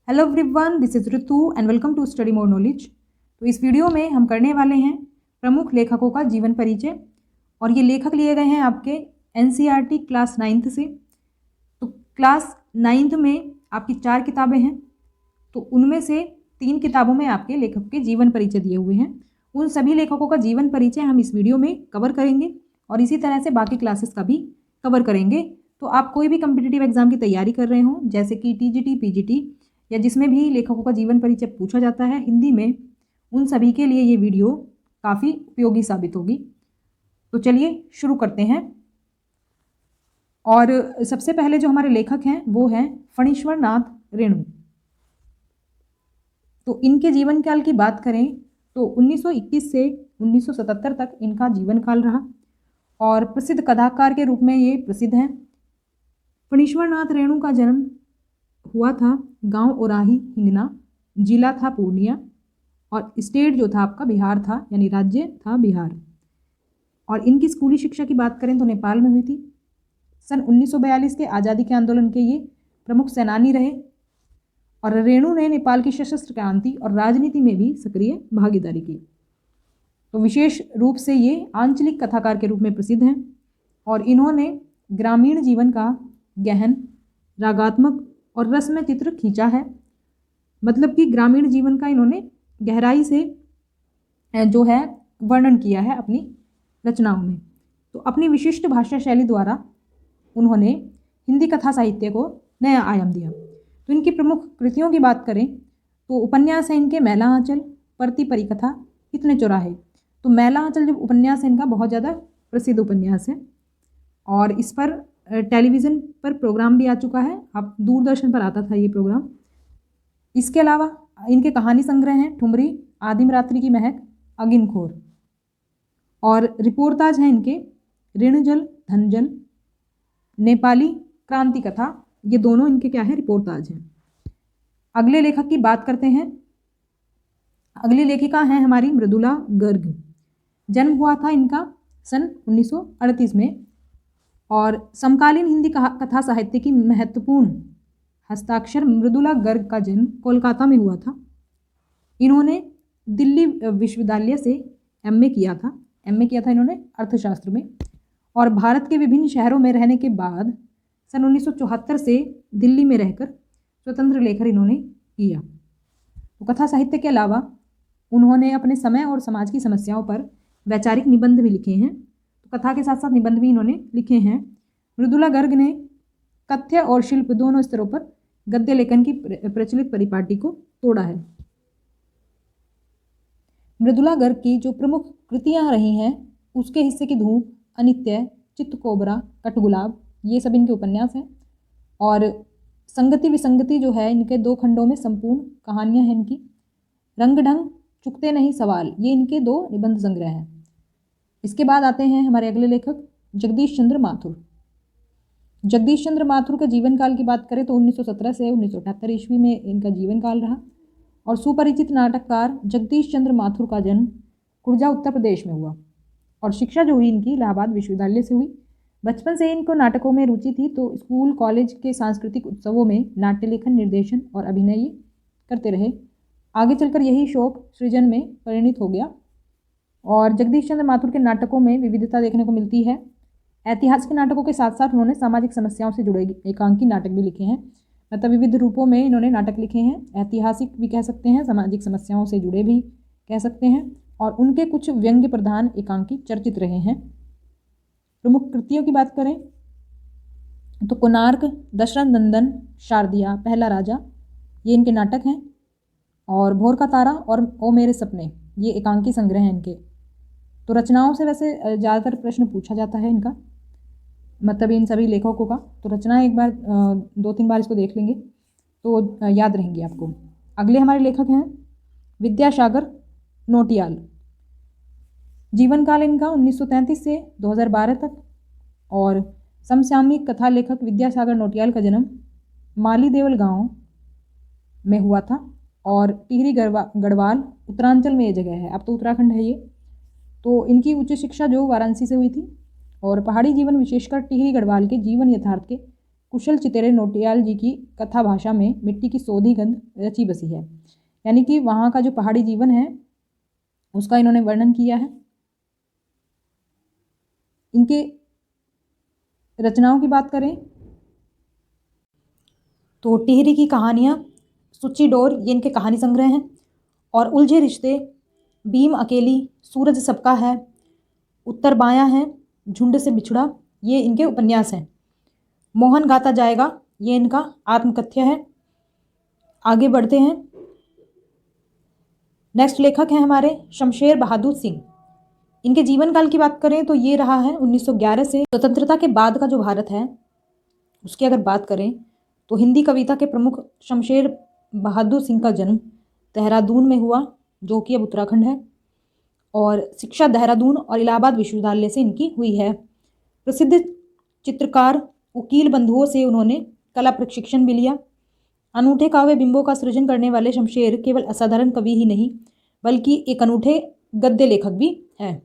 Hello everyone, this is Ritu and welcome to study more knowledge. तो इस video में हम करने वाले हैं प्रमुख लेखकों का जीवन परिचय। और ये लेखक लिए गए हैं आपके एनसीईआरटी क्लास 9th से। तो क्लास 9th में आपकी 4 किताबें हैं, तो उनमें से 3 किताबों में आपके लेखक के जीवन परिचय दिए हुए हैं। उन सभी लेखकों का जीवन परिचय हम इस वीडियो में कवर करेंगे और इसी तरह से बाकी क्लासेस का भी कवर करेंगे। तो आप कोई भी कम्पिटिटिव एग्जाम की तैयारी कर रहे हो, जैसे कि टीजीटी, पीजीटी या जिसमें भी लेखकों का जीवन परिचय पूछा जाता है हिंदी में, उन सभी के लिए ये वीडियो काफ़ी उपयोगी साबित होगी। तो चलिए शुरू करते हैं। और सबसे पहले जो हमारे लेखक हैं वो हैं फणीश्वर नाथ रेणु। तो इनके जीवन काल की बात करें तो 1921 से 1977 तक इनका जीवन काल रहा और प्रसिद्ध कथाकार के रूप में ये प्रसिद्ध हैं। फणीश्वर नाथ रेणु का जन्म हुआ था गांव ओराही, हिंगना, जिला था पूर्णिया और स्टेट जो था आपका बिहार था, यानी राज्य था बिहार। और इनकी स्कूली शिक्षा की बात करें तो नेपाल में हुई थी। सन 1942 के आज़ादी के आंदोलन के ये प्रमुख सेनानी रहे और रेणु ने नेपाल की सशस्त्र क्रांति और राजनीति में भी सक्रिय भागीदारी की। तो विशेष रूप से ये आंचलिक कथाकार के रूप में प्रसिद्ध हैं और इन्होंने ग्रामीण जीवन का गहन, रागात्मक और रसमय चित्र खींचा है। मतलब कि ग्रामीण जीवन का इन्होंने गहराई से जो है वर्णन किया है अपनी रचनाओं में। तो अपनी विशिष्ट भाषा शैली द्वारा उन्होंने हिंदी कथा साहित्य को नया आयाम दिया। तो इनकी प्रमुख कृतियों की बात करें तो उपन्यास है इनके मैला आंचल, परती परिकथा, कितने चौराहे। तो मैला आंचल जो उपन्यास है इनका बहुत ज़्यादा प्रसिद्ध उपन्यास है और इस पर टेलीविज़न पर प्रोग्राम भी आ चुका है। अब दूरदर्शन पर आता था ये प्रोग्राम। इसके अलावा इनके कहानी संग्रह हैं ठुमरी, आदिम रात्रि की महक, अगिनखोर। और रिपोर्टाज हैं इनके ऋणजल, धनजल, नेपाली क्रांति कथा। ये दोनों इनके क्या है, रिपोर्टाज हैं। अगले लेखक की बात करते हैं। अगली लेखिका हैं हमारी मृदुला गर्ग। जन्म हुआ था इनका सन 1938 में और समकालीन हिंदी कथा साहित्य की महत्वपूर्ण हस्ताक्षर मृदुला गर्ग का जन्म कोलकाता में हुआ था। इन्होंने दिल्ली विश्वविद्यालय से एमए किया था इन्होंने अर्थशास्त्र में। और भारत के विभिन्न शहरों में रहने के बाद सन 1974 से दिल्ली में रहकर स्वतंत्र लेखन इन्होंने किया। तो कथा साहित्य के अलावा उन्होंने अपने समय और समाज की समस्याओं पर वैचारिक निबंध भी लिखे हैं। तो कथा के साथ साथ निबंध भी इन्होंने लिखे हैं। मृदुला गर्ग ने कथ्य और शिल्प दोनों स्तरों पर गद्य लेखन की प्रचलित परिपाटी को तोड़ा है। मृदुला गर्ग की जो प्रमुख कृतियां रही हैं उसके हिस्से की धूप, अनित्य, चित्तकोबरा, कटगुलाब, ये सब इनके उपन्यास हैं। और संगति विसंगति जो है इनके 2 खंडों में संपूर्ण कहानियां हैं इनकी। रंग ढंग, चुकते नहीं सवाल, ये इनके 2 निबंध संग्रह हैं। इसके बाद आते हैं हमारे अगले लेखक जगदीश चंद्र माथुर। जगदीश चंद्र माथुर के जीवन काल की बात करें तो 1917 से 1978 ईस्वी में इनका जीवन काल रहा। और सुपरिचित नाटककार जगदीश चंद्र माथुर का जन्म खुर्जा, उत्तर प्रदेश में हुआ और शिक्षा जो हुई इनकी इलाहाबाद विश्वविद्यालय से हुई। बचपन से इनको नाटकों में रुचि थी, तो स्कूल कॉलेज के सांस्कृतिक उत्सवों में नाट्य लेखन, निर्देशन और अभिनय करते रहे। आगे चलकर यही शौक सृजन में परिणित हो गया। और जगदीश चंद्र माथुर के नाटकों में विविधता देखने को मिलती है। ऐतिहासिक नाटकों के साथ साथ उन्होंने सामाजिक समस्याओं से जुड़े एकांकी नाटक भी लिखे हैं। मतलब विविध रूपों में इन्होंने नाटक लिखे हैं। ऐतिहासिक भी कह सकते हैं, सामाजिक समस्याओं से जुड़े भी कह सकते हैं। और उनके कुछ व्यंग्य प्रधान एकांकी चर्चित रहे हैं। प्रमुख कृतियों की बात करें तो कोणार्क, दशरथ नंदन, शारदिया, पहला राजा, ये इनके नाटक हैं। और भोर का तारा और ओ मेरे सपने, ये एकांकी संग्रह हैं इनके। तो रचनाओं से वैसे ज़्यादातर प्रश्न पूछा जाता है इनका, मतलब इन सभी लेखकों का। तो रचनाएं एक बार 2-3 बार इसको देख लेंगे तो याद रहेंगी आपको। अगले हमारे लेखक हैं विद्यासागर नोटियाल। जीवन काल इनका 1933 से 2012 तक। और समसामयिक कथा लेखक विद्यासागर नोटियाल का जन्म माली देवल गांव में हुआ था और टिहरी गढ़वाल उत्तरांचल में ये जगह है, अब तो उत्तराखंड है ये। तो इनकी उच्च शिक्षा जो वाराणसी से हुई थी और पहाड़ी जीवन, विशेषकर टिहरी गढ़वाल के जीवन यथार्थ के कुशल चितेरे नोटियाल जी की कथा भाषा में मिट्टी की सोधी गंध रची बसी है। यानी कि वहाँ का जो पहाड़ी जीवन है उसका इन्होंने वर्णन किया है। इनके रचनाओं की बात करें तो टिहरी की कहानियाँ, सुच्ची डोर, ये इनके कहानी संग्रह हैं। और उलझे रिश्ते, बीम अकेली, सूरज सबका है, उत्तर बायां है, झुंड से बिछड़ा, ये इनके उपन्यास हैं। मोहन गाता जाएगा, ये इनका आत्मकथ्य है। आगे बढ़ते हैं। नेक्स्ट लेखक हैं हमारे शमशेर बहादुर सिंह। इनके जीवन काल की बात करें तो ये रहा है 1911 से स्वतंत्रता के बाद का जो भारत है उसकी अगर बात करें तो हिंदी कविता के प्रमुख शमशेर बहादुर सिंह का जन्म देहरादून में हुआ, जो कि अब उत्तराखंड है। और शिक्षा देहरादून और इलाहाबाद विश्वविद्यालय से इनकी हुई है। प्रसिद्ध चित्रकार वकील बंधुओं से उन्होंने कला प्रशिक्षण भी लिया। अनूठे काव्य बिंबों का सृजन करने वाले शमशेर केवल असाधारण कवि ही नहीं बल्कि एक अनूठे गद्य लेखक भी हैं।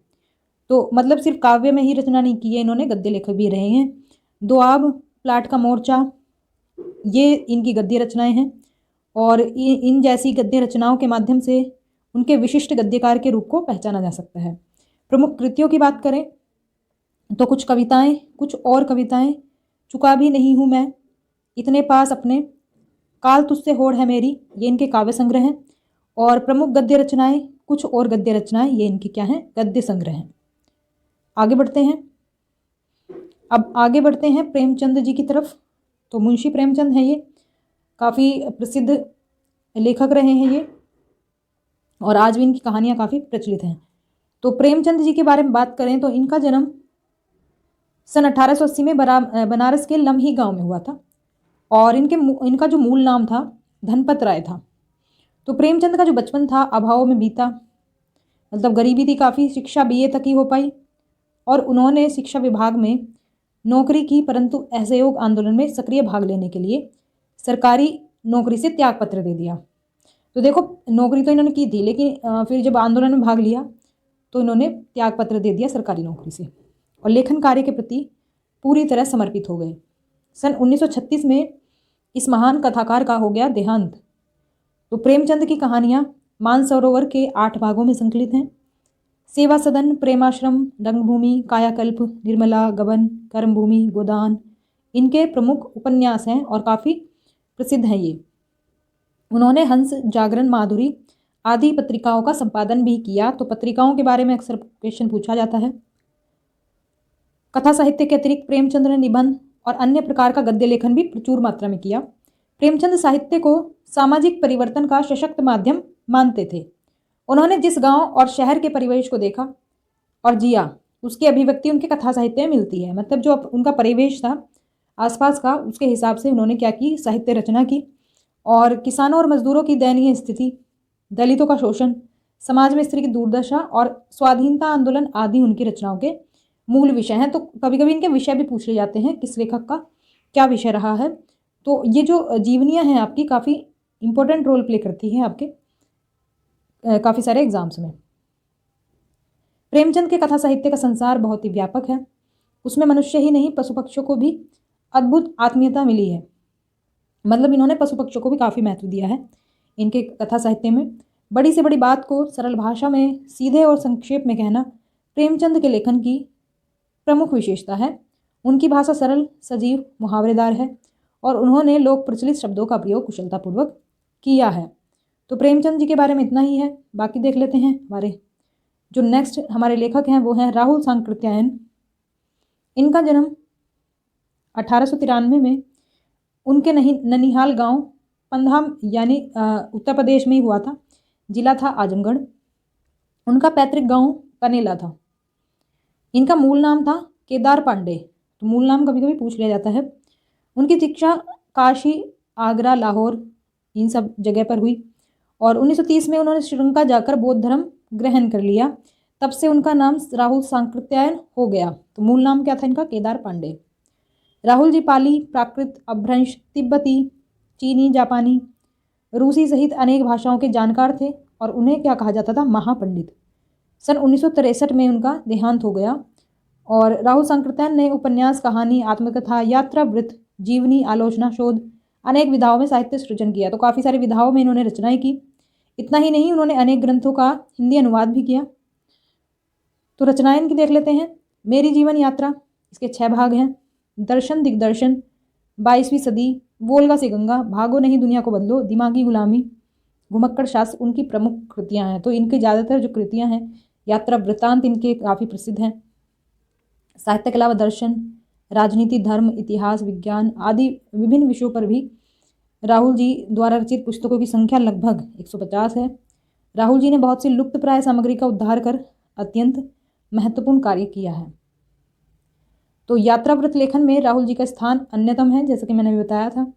तो मतलब सिर्फ काव्य में ही रचना नहीं की है इन्होंने, गद्य लेखक भी रहे हैं। दोआब, प्लाट का मोर्चा, ये इनकी गद्य रचनाएं हैं। और इन जैसी गद्य रचनाओं के माध्यम से उनके विशिष्ट गद्यकार के रूप को पहचाना जा सकता है। प्रमुख कृतियों की बात करें तो कुछ कविताएं, कुछ और कविताएं, चुका भी नहीं हूँ मैं, इतने पास अपने, काल तुझसे होड़ है मेरी, ये इनके काव्य संग्रह हैं। और प्रमुख गद्य रचनाएं, कुछ और गद्य रचनाएं, ये इनके क्या हैं, गद्य संग्रह हैं। आगे बढ़ते हैं। अब आगे बढ़ते हैं प्रेमचंद जी की तरफ। तो मुंशी प्रेमचंद हैं, ये काफ़ी प्रसिद्ध लेखक रहे हैं ये, और आज भी इनकी कहानियाँ काफ़ी प्रचलित हैं। तो प्रेमचंद जी के बारे में बात करें तो इनका जन्म सन 1880 में बनारस के लम्ही गांव में हुआ था। और इनका जो मूल नाम था धनपत राय था। तो प्रेमचंद का जो बचपन था अभाव में बीता, मतलब गरीबी थी काफ़ी, शिक्षा बीए तक ही हो पाई। और उन्होंने शिक्षा विभाग में नौकरी की, परंतु असहयोग आंदोलन में सक्रिय भाग लेने के लिए सरकारी नौकरी से त्यागपत्र दे दिया। तो देखो, नौकरी तो इन्होंने की थी, लेकिन फिर जब आंदोलन में भाग लिया तो इन्होंने त्यागपत्र दे दिया सरकारी नौकरी से और लेखन कार्य के प्रति पूरी तरह समर्पित हो गए। सन 1936 में इस महान कथाकार का हो गया देहांत। तो प्रेमचंद की कहानियाँ मानसरोवर के 8 भागों में संकलित हैं। सेवा सदन, प्रेमाश्रम, रंगभूमि, कायाकल्प, निर्मला, गबन, कर्मभूमि, गोदान, इनके प्रमुख उपन्यास हैं और काफ़ी प्रसिद्ध हैं ये। उन्होंने हंस, जागरण, माधुरी आदि पत्रिकाओं का संपादन भी किया। तो पत्रिकाओं के बारे में अक्सर क्वेश्चन पूछा जाता है। कथा साहित्य के अतिरिक्त प्रेमचंद ने निबंध और अन्य प्रकार का गद्य लेखन भी प्रचुर मात्रा में किया। प्रेमचंद साहित्य को सामाजिक परिवर्तन का सशक्त माध्यम मानते थे। उन्होंने जिस गांव और शहर के परिवेश को देखा और जिया, उसकी अभिव्यक्ति उनके कथा साहित्य में मिलती है। मतलब जो उनका परिवेश था आसपास का, उसके हिसाब से उन्होंने क्या की, साहित्य रचना की। और किसानों और मजदूरों की दयनीय स्थिति, दलितों का शोषण, समाज में स्त्री की दुर्दशा और स्वाधीनता आंदोलन आदि उनकी रचनाओं के मूल विषय हैं। तो कभी कभी इनके विषय भी पूछ ले जाते हैं, किस लेखक का क्या विषय रहा है। तो ये जो जीवनियाँ हैं आपकी काफ़ी इंपॉर्टेंट रोल प्ले करती हैं आपके काफ़ी सारे एग्जाम्स में। प्रेमचंद के कथा साहित्य का संसार बहुत ही व्यापक है। उसमें मनुष्य ही नहीं पशु पक्षियों को भी अद्भुत आत्मीयता मिली है। मतलब इन्होंने पशु पक्षियों को भी काफ़ी महत्व दिया है इनके कथा साहित्य में। बड़ी से बड़ी बात को सरल भाषा में सीधे और संक्षेप में कहना प्रेमचंद के लेखन की प्रमुख विशेषता है। उनकी भाषा सरल, सजीव, मुहावरेदार है और उन्होंने लोक प्रचलित शब्दों का प्रयोग कुशलतापूर्वक किया है। तो प्रेमचंद जी के बारे में इतना ही है। बाकी देख लेते हैं हमारे जो नेक्स्ट हमारे लेखक हैं वो हैं राहुल सांकृत्यायन। इनका जन्म 1893 में उनके ननिहाल गांव पंधाम यानी उत्तर प्रदेश में ही हुआ था। जिला था आजमगढ़। उनका पैतृक गांव कनेला था। इनका मूल नाम था केदार पांडे। तो मूल नाम कभी कभी पूछ लिया जाता है। उनकी शिक्षा काशी, आगरा, लाहौर इन सब जगह पर हुई और 1930 में उन्होंने श्रीलंका जाकर बौद्ध धर्म ग्रहण कर लिया। तब से उनका नाम राहुल सांकृत्यायन हो गया। तो मूल नाम क्या था इनका? केदार पांडे। राहुल जी पाली, प्राकृत, अपभ्रंश, तिब्बती, चीनी, जापानी, रूसी सहित अनेक भाषाओं के जानकार थे और उन्हें क्या कहा जाता था? महापंडित। सन 1963 में उनका देहांत हो गया। और राहुल सांकृत्यायन ने उपन्यास, कहानी, आत्मकथा, यात्रा वृत्त, जीवनी, आलोचना, शोध, अनेक विधाओं में साहित्य सृजन किया। तो काफ़ी सारी विधाओं में इन्होंने रचनाएं की। इतना ही नहीं, उन्होंने अनेक ग्रंथों का हिंदी अनुवाद भी किया। तो रचनाएं इनकी देख लेते हैं। मेरी जीवन यात्रा, इसके 6 भाग हैं। दर्शन दिग्दर्शन, 22वीं सदी, वोल्गा से गंगा, भागो नहीं दुनिया को बदलो, दिमागी गुलामी, घुमक्कड़ शास्त्र उनकी प्रमुख कृतियां हैं। तो इनकी ज़्यादातर जो कृतियां हैं, यात्रा वृत्तांत इनके काफ़ी प्रसिद्ध हैं। साहित्य के अलावा दर्शन, राजनीति, धर्म, इतिहास, विज्ञान आदि विभिन्न विषयों पर भी राहुल जी द्वारा रचित पुस्तकों की संख्या लगभग 150 है। राहुल जी ने बहुत सी लुप्तप्राय सामग्री का उद्धार कर अत्यंत महत्वपूर्ण कार्य किया है। तो यात्रा व्रत लेखन में राहुल जी का स्थान अन्यतम है, जैसा कि मैंने भी बताया था।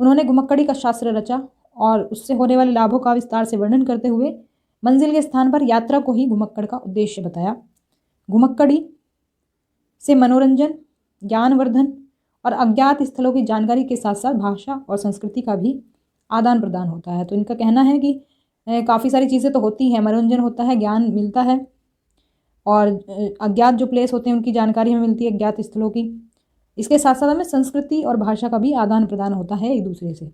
उन्होंने घुमक्कड़ी का शास्त्र रचा और उससे होने वाले लाभों का विस्तार से वर्णन करते हुए मंजिल के स्थान पर यात्रा को ही घुमक्कड़ का उद्देश्य बताया। घुमक्कड़ी से मनोरंजन, ज्ञानवर्धन और अज्ञात स्थलों की जानकारी के साथ साथ भाषा और संस्कृति का भी आदान प्रदान होता है। तो इनका कहना है कि काफ़ी सारी चीज़ें तो होती हैं, मनोरंजन होता है, ज्ञान मिलता है और अज्ञात जो प्लेस होते हैं उनकी जानकारी हमें मिलती है, अज्ञात स्थलों की। इसके साथ साथ हमें संस्कृति और भाषा का भी आदान प्रदान होता है एक दूसरे से।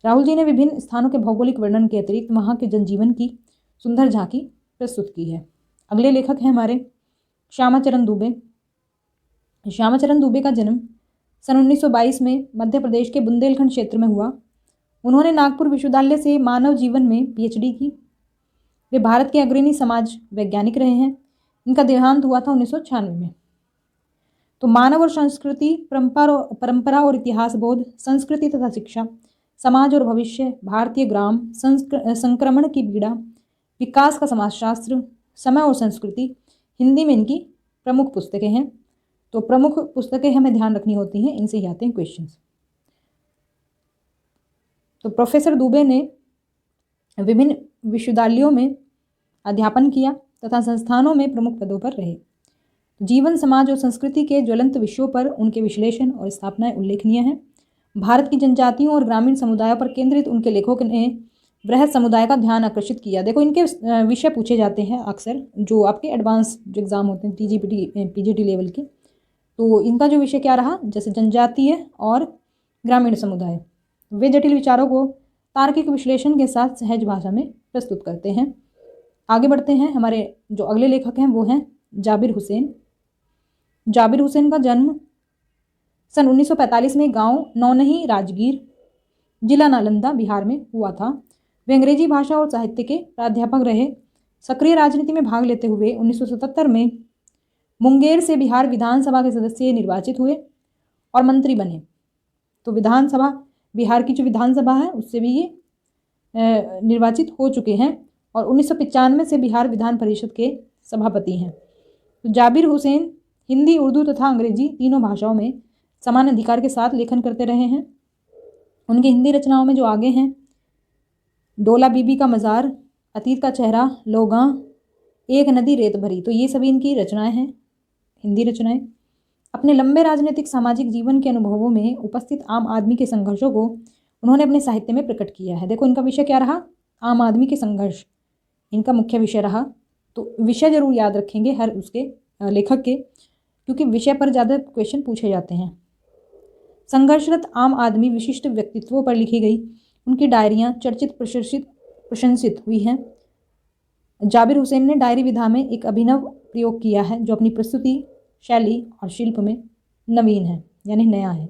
राहुल जी ने विभिन्न स्थानों के भौगोलिक वर्णन के अतिरिक्त वहाँ के जनजीवन की सुंदर झांकी प्रस्तुत की है। अगले लेखक हैं हमारे श्यामाचरण दुबे। श्यामाचरण दुबे का जन्म सन 1922 में मध्य प्रदेश के बुंदेलखंड क्षेत्र में हुआ। उन्होंने नागपुर विश्वविद्यालय से मानव जीवन में PhD की। वे भारत के अग्रणी समाज वैज्ञानिक रहे हैं। इनका देहांत हुआ था 1996 में। तो मानव और संस्कृति, परंपरा और इतिहास बोध, संस्कृति तथा शिक्षा, समाज और भविष्य, भारतीय ग्राम, संक्रमण की पीड़ा, विकास का समाजशास्त्र, समय और संस्कृति, हिंदी में इनकी प्रमुख पुस्तकें हैं। तो प्रमुख पुस्तकें हमें ध्यान रखनी होती हैं, इनसे ही आते हैं क्वेश्चंस। तो प्रोफेसर दुबे ने विभिन्न विश्वविद्यालयों में अध्यापन किया तथा संस्थानों में प्रमुख पदों पर रहे। जीवन, समाज और संस्कृति के ज्वलंत विषयों पर उनके विश्लेषण और स्थापनाएं उल्लेखनीय हैं। भारत की जनजातियों और ग्रामीण समुदायों पर केंद्रित उनके लेखों ने बृहद समुदाय का ध्यान आकर्षित किया। देखो, इनके विषय पूछे जाते हैं अक्सर, जो आपके एडवांस जो एग्जाम होते हैं TGPT PGT लेवल के। तो इनका जो विषय क्या रहा, जैसे जनजातीय और ग्रामीण समुदाय, वे जटिल विचारों को तार्किक विश्लेषण के साथ सहज भाषा में प्रस्तुत करते हैं। आगे बढ़ते हैं। हमारे जो अगले लेखक हैं वो हैं जाबिर हुसैन। जाबिर हुसैन का जन्म सन 1945 में गांव नौनही, राजगीर, जिला नालंदा, बिहार में हुआ था। वे अंग्रेजी भाषा और साहित्य के प्राध्यापक रहे। सक्रिय राजनीति में भाग लेते हुए 1977 में मुंगेर से बिहार विधानसभा के सदस्य निर्वाचित हुए और मंत्री बने। तो विधानसभा, बिहार की जो विधानसभा है उससे भी ये निर्वाचित हो चुके हैं और 1995 से बिहार विधान परिषद के सभापति हैं। तो जाबिर हुसैन हिंदी, उर्दू तथा अंग्रेजी तीनों भाषाओं में समान अधिकार के साथ लेखन करते रहे हैं। उनकी हिंदी रचनाओं में जो आगे हैं, डोला बीबी का मज़ार, अतीत का चेहरा, लोगां, एक नदी रेत भरी, तो ये सभी इनकी रचनाएं हैं, हिंदी रचनाएं। अपने लंबे राजनीतिक सामाजिक जीवन के अनुभवों में उपस्थित आम आदमी के संघर्षों को उन्होंने अपने साहित्य में प्रकट किया है। देखो, इनका विषय क्या रहा, आम आदमी के संघर्ष इनका मुख्य विषय रहा। तो विषय जरूर याद रखेंगे हर उसके लेखक के, क्योंकि विषय पर ज़्यादा क्वेश्चन पूछे जाते हैं। संघर्षरत आम आदमी विशिष्ट व्यक्तित्वों पर लिखी गई उनकी डायरियाँ चर्चित, प्रशंसित हुई हैं। जाबिर हुसैन ने डायरी विधा में एक अभिनव प्रयोग किया है जो अपनी प्रस्तुति, शैली और शिल्प में नवीन है, यानी नया है।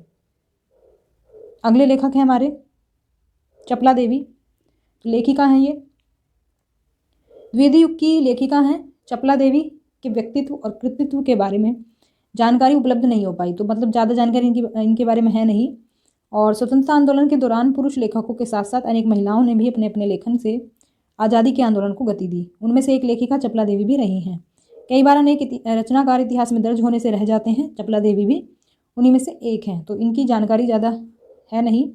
अगले लेखक हैं हमारे चपला देवी। लेखिका हैं ये, द्विवेदी युग की लेखिका हैं। चपला देवी के व्यक्तित्व और कृतित्व के बारे में जानकारी उपलब्ध नहीं हो पाई, तो मतलब ज़्यादा जानकारी इनके बारे में है नहीं। और स्वतंत्रता आंदोलन के दौरान पुरुष लेखकों के साथ साथ अनेक महिलाओं ने भी अपने अपने लेखन से आज़ादी के आंदोलन को गति दी। उनमें से एक लेखिका चपला देवी भी रही हैं। कई बार अनेक रचनाकार इतिहास में दर्ज होने से रह जाते हैं, चपला देवी भी उन्हीं में से एक हैं। तो इनकी जानकारी ज़्यादा है नहीं।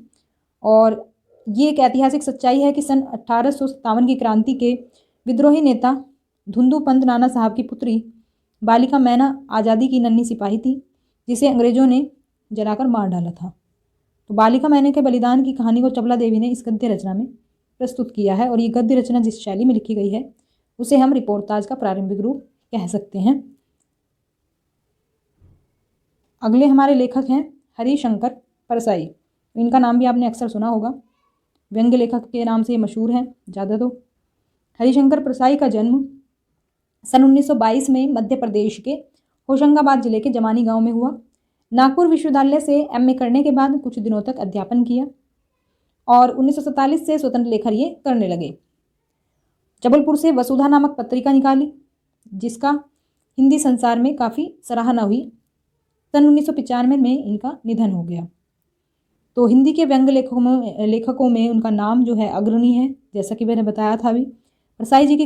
और ये एक ऐतिहासिक सच्चाई है कि सन 1857 की क्रांति के विद्रोही नेता धुंधु पंत नाना साहब की पुत्री बालिका मैना आज़ादी की नन्ही सिपाही थी, जिसे अंग्रेजों ने जलाकर मार डाला था। तो बालिका मैना के बलिदान की कहानी को चपला देवी ने इस गद्य रचना में प्रस्तुत किया है। और ये गद्य रचना जिस शैली में लिखी गई है उसे हम रिपोर्टाज का प्रारंभिक रूप कह सकते हैं। अगले हमारे लेखक हैं हरिशंकर। परसाई, इनका नाम भी आपने अक्सर सुना होगा, व्यंग्य लेखक के नाम से ये मशहूर हैं ज़्यादा। तो हरिशंकर परसाई का जन्म सन 1922 में मध्य प्रदेश के होशंगाबाद जिले के जमानी गांव में हुआ। नागपुर विश्वविद्यालय से एमए करने के बाद कुछ दिनों तक अध्यापन किया और 1947 से स्वतंत्र लेखन ये करने लगे। जबलपुर से वसुधा नामक पत्रिका निकाली जिसका हिंदी संसार में काफ़ी सराहना हुई। सन 1995 में इनका निधन हो गया। तो हिंदी के व्यंग्य लेखकों में उनका नाम जो है अग्रणी है, जैसा कि मैंने बताया था अभी। परसाई जी की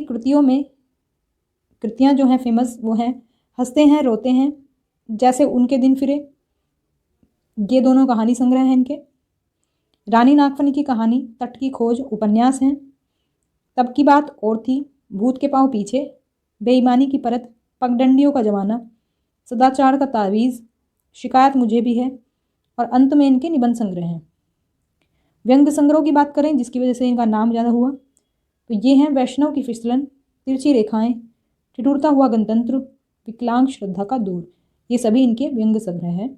कृतियाँ जो हैं फेमस वो हैं हंसते हैं रोते हैं, जैसे उनके दिन फिरे, ये दोनों कहानी संग्रह हैं इनके। रानी नागफनी की कहानी, तट की खोज उपन्यास हैं। तब की बात और थी, भूत के पांव पीछे, बेईमानी की परत, पगडंडियों का जमाना, सदाचार का तावीज़, शिकायत मुझे भी है और अंत में इनके निबंध संग्रह हैं। व्यंग्य संग्रह की बात करें जिसकी वजह से इनका नाम ज़्यादा हुआ तो ये हैं वैष्णव की फिसलन, तिरछी रेखाएं, ठिठुरता हुआ गणतंत्र, विकलांग श्रद्धा का दूर, ये सभी इनके व्यंग्य संग्रह हैं।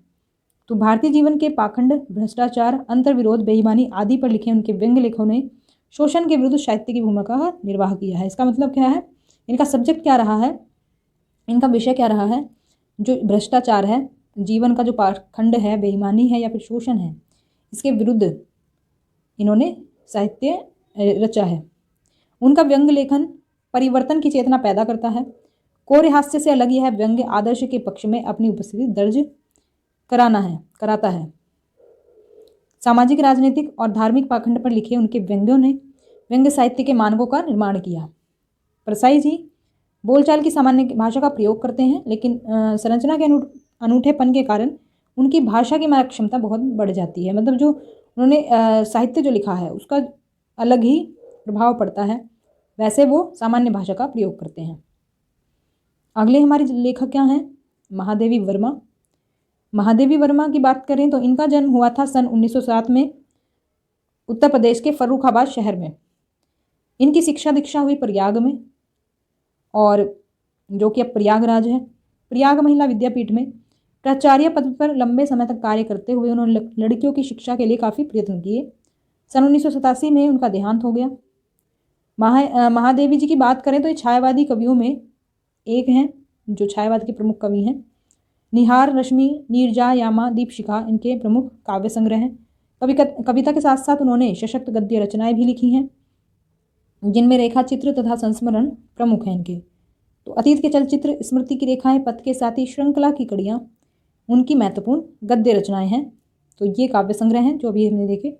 तो भारतीय जीवन के पाखंड, भ्रष्टाचार, अंतर्विरोध, बेईमानी आदि पर लिखे उनके व्यंग्य लेखों ने शोषण के विरुद्ध साहित्य की भूमिका का निर्वाह किया है। इसका मतलब क्या है, इनका सब्जेक्ट क्या रहा है, इनका विषय क्या रहा है, जो भ्रष्टाचार है, जीवन का जो पाखंड है, बेईमानी है या फिर शोषण है, इसके विरुद्ध इन्होंने साहित्य रचा है। उनका व्यंग्य लेखन परिवर्तन की चेतना पैदा करता है। कोरे हास्य से अलग यह व्यंग्य आदर्श के पक्ष में अपनी उपस्थिति दर्ज कराता है। सामाजिक, राजनीतिक और धार्मिक पाखंड पर लिखे उनके व्यंग्यों ने व्यंग्य साहित्य के मानकों का निर्माण किया। परसाई जी बोलचाल की सामान्य भाषा का प्रयोग करते हैं, लेकिन संरचना के अनूठेपन के कारण उनकी भाषा की मारक क्षमता बहुत बढ़ जाती है। मतलब जो उन्होंने साहित्य जो लिखा है उसका अलग ही प्रभाव पड़ता है, वैसे वो सामान्य भाषा का प्रयोग करते हैं। अगले हमारे लेखक क्या हैं, महादेवी वर्मा। महादेवी वर्मा की बात करें तो इनका जन्म हुआ था सन 1907 में उत्तर प्रदेश के फर्रुखाबाद शहर में। इनकी शिक्षा दीक्षा हुई प्रयाग में, और जो कि अब प्रयागराज है। प्रयाग महिला विद्यापीठ में प्राचार्य पद पर लंबे समय तक कार्य करते हुए उन्होंने लड़कियों की शिक्षा के लिए काफ़ी प्रयत्न किए। सन 1987 में उनका देहांत हो गया। महादेवी जी की बात करें तो ये छायावादी कवियों में एक हैं, जो छायावाद के प्रमुख कवि हैं। निहार, रश्मि, नीरजा, यामा, दीपशिखा इनके प्रमुख काव्य संग्रह हैं। कविता के साथ साथ उन्होंने सशक्त गद्य रचनाएं भी लिखी हैं, जिनमें रेखा चित्र तथा संस्मरण प्रमुख हैं इनके। तो अतीत के चलचित्र, स्मृति की रेखाएं, पथ के साथी, श्रृंखला की कड़ियाँ उनकी महत्वपूर्ण गद्य रचनाएं हैं। तो ये काव्य संग्रह हैं जो अभी हमने देखे,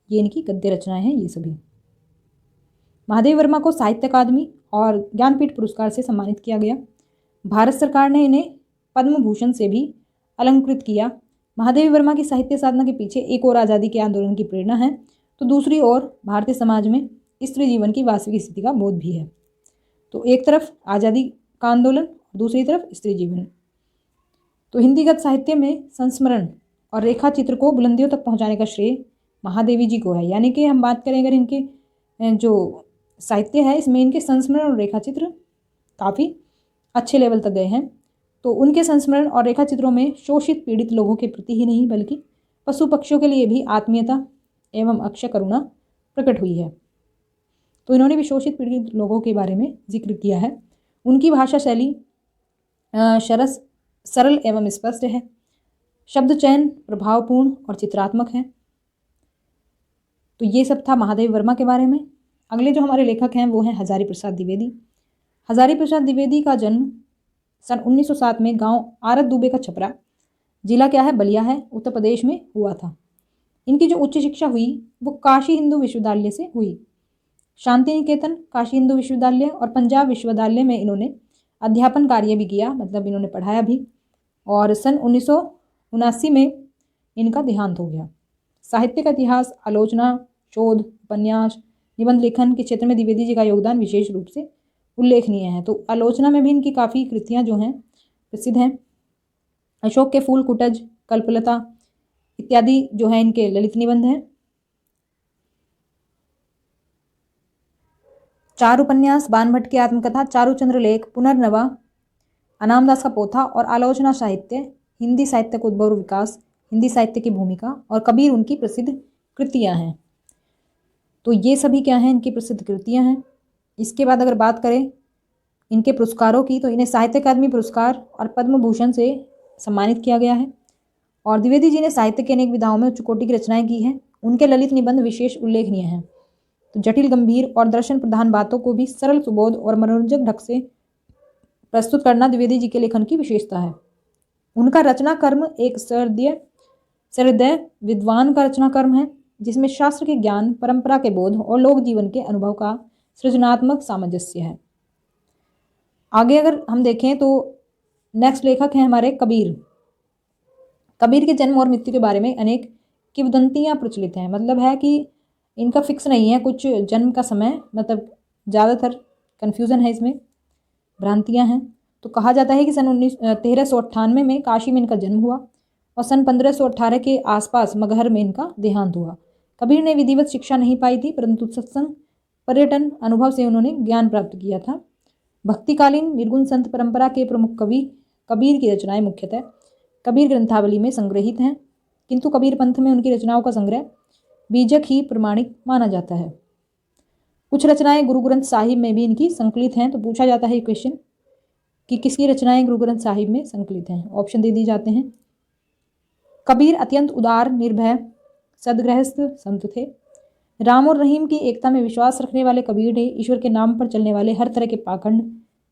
ये इनकी गद्य रचनाएं हैं ये सभी। महादेवी वर्मा को साहित्य अकादमी और ज्ञानपीठ पुरस्कार से सम्मानित किया गया। भारत सरकार ने इन्हें पद्म भूषण से भी अलंकृत किया। महादेवी वर्मा की साहित्य साधना के पीछे एक और आज़ादी के आंदोलन की प्रेरणा है, तो दूसरी ओर भारतीय समाज में स्त्री जीवन की वास्तविक स्थिति का बोध भी है। तो एक तरफ आज़ादी का आंदोलन, दूसरी तरफ स्त्री जीवन। तो हिंदीगत साहित्य में संस्मरण और रेखा चित्र को बुलंदियों तक पहुंचाने का श्रेय महादेवी जी को है। यानी कि हम बात करें अगर इनके जो साहित्य है इसमें इनके संस्मरण और रेखा चित्र काफ़ी अच्छे लेवल तक गए हैं। तो उनके संस्मरण और रेखा चित्रों में शोषित पीड़ित लोगों के प्रति ही नहीं बल्कि पशु पक्षियों के लिए भी आत्मीयता एवं अक्षय करुणा प्रकट हुई है। तो इन्होंने भी शोषित पीड़ित लोगों के बारे में जिक्र किया है। उनकी भाषा शैली सरल एवं स्पष्ट है। शब्द चयन प्रभावपूर्ण और चित्रात्मक है। तो ये सब था महादेवी वर्मा के बारे में। अगले जो हमारे लेखक हैं वो हैं हजारी प्रसाद द्विवेदी। हजारी प्रसाद द्विवेदी का जन्म सन 1907 में गांव आरत दुबे का छपरा, जिला क्या है, बलिया है, उत्तर प्रदेश में हुआ था। इनकी जो उच्च शिक्षा हुई वो काशी हिंदू विश्वविद्यालय से हुई। शांति निकेतन, काशी हिंदू विश्वविद्यालय और पंजाब विश्वविद्यालय में इन्होंने अध्यापन कार्य भी किया, मतलब इन्होंने पढ़ाया भी। और सन 1979 में इनका देहांत हो गया। साहित्य का इतिहास, आलोचना, शोध, उपन्यास, निबंध लेखन के क्षेत्र में द्विवेदी जी का योगदान विशेष रूप से उल्लेखनीय है। तो आलोचना में भी इनकी काफ़ी कृतियाँ जो हैं प्रसिद्ध हैं। अशोक के फूल, कुटज, कल्पलता इत्यादि जो है इनके ललित निबंध हैं। 4 उपन्यास, बाणभट्ट की आत्मकथा, चारुचंद्र लेख, पुनर्नवा, अनामदास का पोथा और आलोचना साहित्य, हिंदी साहित्य का उद्भव और विकास, हिंदी साहित्य की भूमिका और कबीर उनकी प्रसिद्ध कृतियाँ हैं। तो ये सभी क्या हैं, इनकी प्रसिद्ध कृतियाँ हैं। इसके बाद अगर बात करें इनके पुरस्कारों की, तो इन्हें साहित्य अकादमी पुरस्कार और पद्म भूषण से सम्मानित किया गया है। और द्विवेदी जी ने साहित्य की अनेक विधाओं में उच्च कोटि की रचनाएं की हैं। उनके ललित निबंध विशेष उल्लेखनीय हैं। तो जटिल, गंभीर और दर्शन प्रधान बातों को भी सरल, सुबोध और मनोरंजक ढंग से प्रस्तुत करना द्विवेदी जी के लेखन की विशेषता है। उनका रचना कर्म एक सहृदय विद्वान का रचना कर्म है, जिसमें शास्त्र के ज्ञान, परंपरा के बोध और लोक जीवन के अनुभव का सृजनात्मक सामंजस्य है। आगे अगर हम देखें तो नेक्स्ट लेखक हैं हमारे कबीर। कबीर के जन्म और मृत्यु के बारे में अनेक किंवदंतियां प्रचलित हैं। मतलब है कि इनका फिक्स नहीं है कुछ जन्म का समय, मतलब ज़्यादातर कन्फ्यूज़न है इसमें, भ्रांतियां हैं। तो कहा जाता है कि सन 1398 में काशी में इनका जन्म हुआ और सन 1518 के आसपास मगहर में इनका देहांत हुआ। कबीर ने विधिवत शिक्षा नहीं पाई थी, परंतु सत्संग, पर्यटन, अनुभव से उन्होंने ज्ञान प्राप्त किया था। भक्तिकालीन निर्गुण संत परंपरा के प्रमुख कवि कबीर की रचनाएं मुख्यतः कबीर ग्रंथावली में संग्रहित हैं, किंतु कबीर पंथ में उनकी रचनाओं का संग्रह बीजक ही प्रमाणिक माना जाता है। कुछ रचनाएं गुरु ग्रंथ साहिब में भी इनकी संकलित हैं। तो पूछा जाता है क्वेश्चन कि किसकी रचनाएं गुरु ग्रंथ साहिब में संकलित हैं। ऑप्शन दे दिए जाते हैं। कबीर अत्यंत उदार, निर्भय, सदगृहस्थ संत थे। राम और रहीम की एकता में विश्वास रखने वाले कबीर ने ईश्वर के नाम पर चलने वाले हर तरह के पाखंड,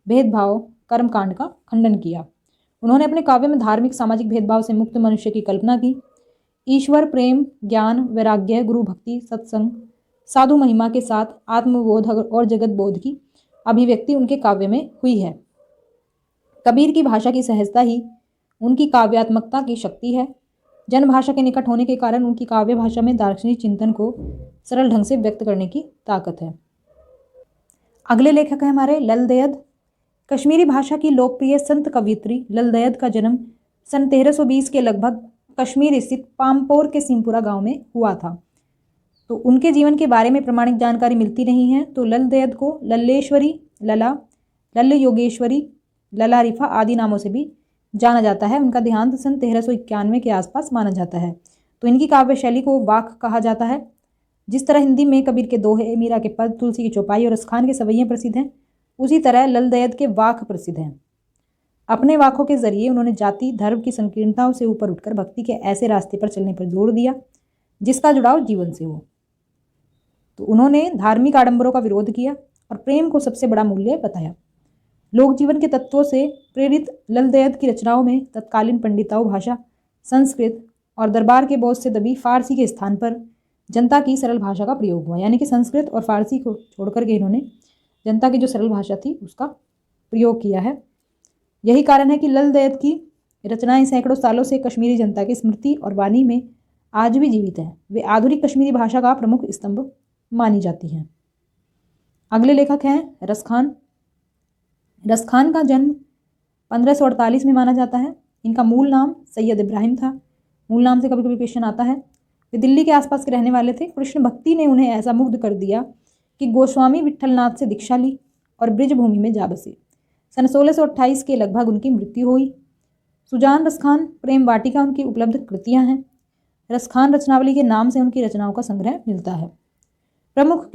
भेदभाव, कर्मकांड का खंडन किया। उन्होंने अपने काव्य में धार्मिक, सामाजिक भेदभाव से मुक्त मनुष्य की कल्पना की। ईश्वर प्रेम, ज्ञान, वैराग्य, गुरु भक्ति, सत्संग, साधु महिमा के साथ आत्मबोध और जगत बोध की अभिव्यक्ति उनके काव्य में हुई है। कबीर की भाषा की सहजता ही उनकी काव्यात्मकता की शक्ति है। जनभाषा के निकट होने के कारण उनकी काव्य भाषा में दार्शनिक चिंतन को सरल ढंग से व्यक्त करने की ताकत है। अगले लेखक है हमारे ललदयद। कश्मीरी भाषा की लोकप्रिय संत कवयित्री ललदयद का जन्म सन 1320 के लगभग कश्मीर स्थित पामपोर के सिंहपुरा गांव में हुआ था। तो उनके जीवन के बारे में प्रमाणिक जानकारी मिलती नहीं है। तो ललदयद को लल्लेश्वरी, लला, लल्ल योगेश्वरी, लला रिफा आदि नामों से भी जाना जाता है। उनका देहांत सन 1391 के आसपास माना जाता है। तो इनकी काव्य शैली को वाक कहा जाता है। जिस तरह हिंदी में कबीर के दोहे, मीरा के पद, तुलसी की चौपाई और रसखान के सवैयां प्रसिद्ध हैं, उसी तरह ललदयद के वाक प्रसिद्ध हैं। अपने वाकों के जरिए उन्होंने जाति, धर्म की संकीर्णताओं से ऊपर उठकर भक्ति के ऐसे रास्ते पर चलने पर जोर दिया जिसका जुड़ाव जीवन से हो। तो उन्होंने धार्मिक आडंबरों का विरोध किया और प्रेम को सबसे बड़ा मूल्य बताया। लोक जीवन के तत्वों से प्रेरित ललदयद की रचनाओं में तत्कालीन पंडिताऊ भाषा, संस्कृत और दरबार के बोझ से दबी फारसी के स्थान पर जनता की सरल भाषा का प्रयोग हुआ। यानी कि संस्कृत और फारसी को छोड़कर के इन्होंने जनता की जो सरल भाषा थी उसका प्रयोग किया है। यही कारण है कि ललदयद की रचनाएं सैकड़ों सालों से कश्मीरी जनता की स्मृति और वाणी में आज भी जीवित हैं। वे आधुनिक कश्मीरी भाषा का प्रमुख स्तंभ मानी जाती हैं। अगले लेखक हैं रसखान। रसखान का जन्म 1548 में माना जाता है। इनका मूल नाम सैयद इब्राहिम था। मूल नाम से कभी कभी क्वेश्चन आता है। वे दिल्ली के आसपास के रहने वाले थे। कृष्ण भक्ति ने उन्हें ऐसा मुग्ध कर दिया कि गोस्वामी विठलनाथ से दीक्षा ली और ब्रिजभूमि में जा बसे। सन 1628 के लगभग उनकी मृत्यु हुई। सुजान रसखान, प्रेम वाटिका उनकी उपलब्ध कृतियां हैं। रसखान रचनावली के नाम से उनकी रचनाओं का संग्रह मिलता है। प्रमुख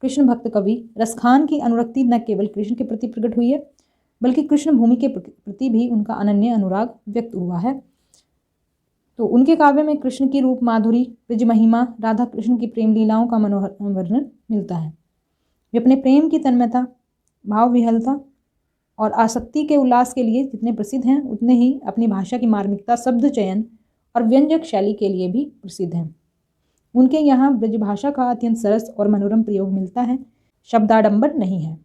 कृष्ण भक्त कवि रसखान की अनुरक्ति न केवल कृष्ण के प्रति प्रकट हुई है, बल्कि कृष्ण भूमि के प्रति भी उनका अनन्य अनुराग व्यक्त हुआ है। तो उनके काव्य में कृष्ण की रूप माधुरी, ब्रज महिमा, राधा कृष्ण की प्रेम लीलाओं का मनोहर वर्णन मिलता है। वे अपने प्रेम की तन्मयता, भाव विहलता और आसक्ति के उल्लास के लिए जितने प्रसिद्ध हैं, उतने ही अपनी भाषा की मार्मिकता, शब्द चयन और व्यंजक शैली के लिए भी प्रसिद्ध हैं। उनके यहाँ ब्रज भाषा का अत्यंत सरस और मनोरम प्रयोग मिलता है, शब्दाडंबर नहीं है।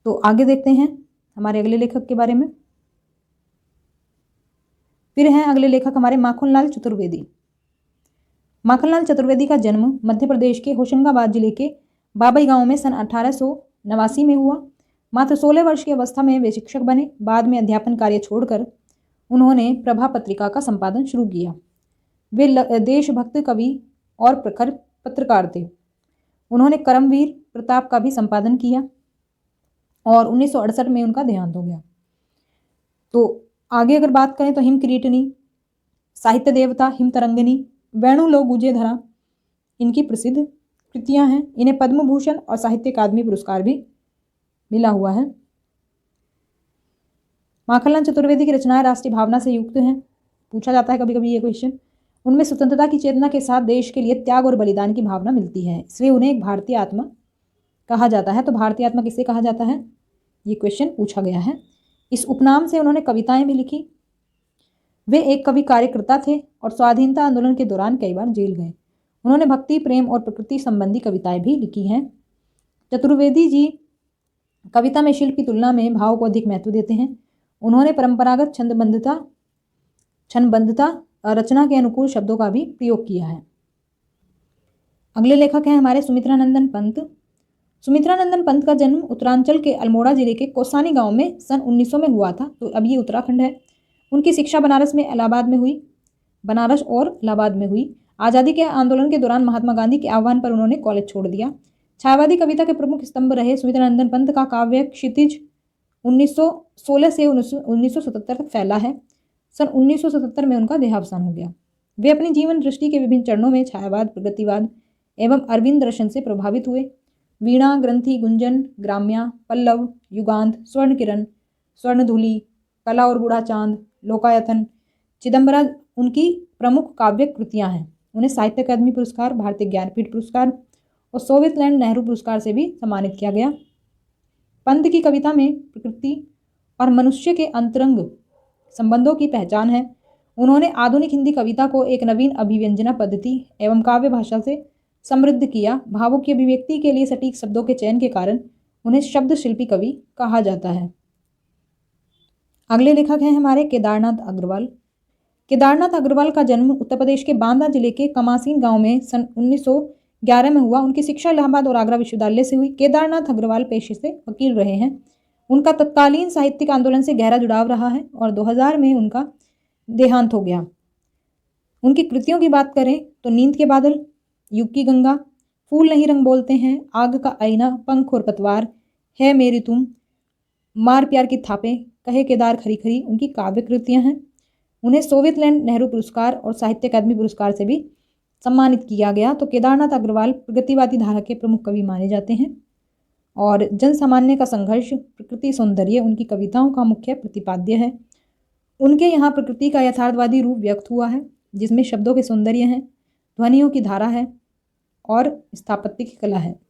तो आगे देखते हैं हमारे अगले लेखक के बारे में। फिर हैं अगले लेखक हमारे माखनलाल चतुर्वेदी। माखनलाल चतुर्वेदी का जन्म मध्य प्रदेश के होशंगाबाद जिले के बाबई गांव में सन 1889 में हुआ। मात्र 16 वर्ष की अवस्था में वे शिक्षक बने। बाद में अध्यापन कार्य छोड़कर उन्होंने प्रभा पत्रिका का संपादन शुरू किया। वे देशभक्त कवि और प्रखर पत्रकार थे। उन्होंने करमवीर प्रताप का भी संपादन किया और 1968 में उनका देहांत हो गया। तो आगे अगर बात करें तो हिम किरीटनी, साहित्य देवता, हिम तरंगिनी, वेणु लो गुजे धरा, इनकी प्रसिद्ध कृतियां हैं। इन्हें पद्म भूषण और साहित्य अकादमी पुरस्कार भी मिला हुआ है। माखनलाल चतुर्वेदी की रचनाएं राष्ट्रीय भावना से युक्त हैं, पूछा जाता है कभी कभी ये क्वेश्चन। उनमें स्वतंत्रता की चेतना के साथ देश के लिए त्याग और बलिदान की भावना मिलती है, इसलिए उन्हें एक भारतीय आत्मा कहा जाता है। तो भारतीय आत्मा किसे कहा जाता है, ये क्वेश्चन पूछा गया है। इस उपनाम से उन्होंने कविताएं भी लिखी। वे एक कवि कार्यकर्ता थे और स्वाधीनता आंदोलन के दौरान कई बार जेल गए। उन्होंने भक्ति, प्रेम और प्रकृति संबंधी कविताएं भी लिखी हैं। चतुर्वेदी जी कविता में शिल्प की तुलना में भाव को अधिक महत्व देते हैं। उन्होंने परंपरागत छंदबद्धता रचना के अनुकूल शब्दों का भी प्रयोग किया है। अगले लेखक हैं हमारे सुमित्रानंदन पंत। सुमित्रानंदन पंत का जन्म उत्तरांचल के अल्मोड़ा जिले के कौसानी गांव में सन 1900 में हुआ था, तो अब ये उत्तराखंड है। उनकी शिक्षा बनारस और इलाहाबाद में हुई। आज़ादी के आंदोलन के दौरान महात्मा गांधी के आह्वान पर उन्होंने कॉलेज छोड़ दिया। छायावादी कविता के प्रमुख स्तंभ रहे सुमित्रानंदन पंत का काव्य क्षितिज 1916 से 1977 तक फैला है। सन 1977 में उनका देहावसान हो गया। वे अपनी जीवन दृष्टि के विभिन्न चरणों में छायावाद, प्रगतिवाद एवं अरविंद दर्शन से प्रभावित हुए। वीणा, ग्रंथि, गुंजन, ग्राम्या, पल्लव, युगांत, स्वर्ण किरण, स्वर्णधूलि, कला और बूढ़ा चांद, लोकायतन, चिदम्बरा उनकी प्रमुख काव्य कृतियां हैं। उन्हें साहित्य अकादमी पुरस्कार, भारतीय ज्ञानपीठ पुरस्कार और सोवियतलैंड नेहरू पुरस्कार से भी सम्मानित किया गया। पंत की कविता में प्रकृति और मनुष्य के अंतरंग संबंधों की पहचान है। उन्होंने आधुनिक हिंदी कविता को एक नवीन अभिव्यंजना पद्धति एवं काव्य भाषा से समृद्ध किया। भावों की अभिव्यक्ति के लिए सटीक शब्दों के चयन के कारण उन्हें शब्द शिल्पी कवि कहा जाता है। अगले लेखक हैं हमारे केदारनाथ अग्रवाल। केदारनाथ अग्रवाल का जन्म उत्तर प्रदेश के बांदा जिले के कमासीन गांव में सन 1911 में हुआ। उनकी शिक्षा इलाहाबाद और आगरा विश्वविद्यालय से हुई। केदारनाथ अग्रवाल पेशे से वकील रहे हैं। उनका तत्कालीन साहित्यिक आंदोलन से गहरा जुड़ाव रहा है और 2000 में उनका देहांत हो गया। उनकी कृतियों की बात करें तो नींद के बादल, युग की गंगा, फूल नहीं रंग बोलते हैं, आग का आईना, पंख और पतवार, है मेरी तुम, मार प्यार की थापें, कहे केदार खरी खरी उनकी काव्य कृतियां हैं। उन्हें सोवियतलैंड नेहरू पुरस्कार और साहित्य अकादमी पुरस्कार से भी सम्मानित किया गया। तो केदारनाथ अग्रवाल प्रगतिवादी धारा के प्रमुख कवि माने जाते हैं और जन सामान्य का संघर्ष, प्रकृति सौंदर्य उनकी कविताओं का मुख्य प्रतिपाद्य है। उनके यहाँ प्रकृति का यथार्थवादी रूप व्यक्त हुआ है, जिसमें शब्दों के सौंदर्य हैं, ध्वनियों की धारा है और स्थापत्य की कला है।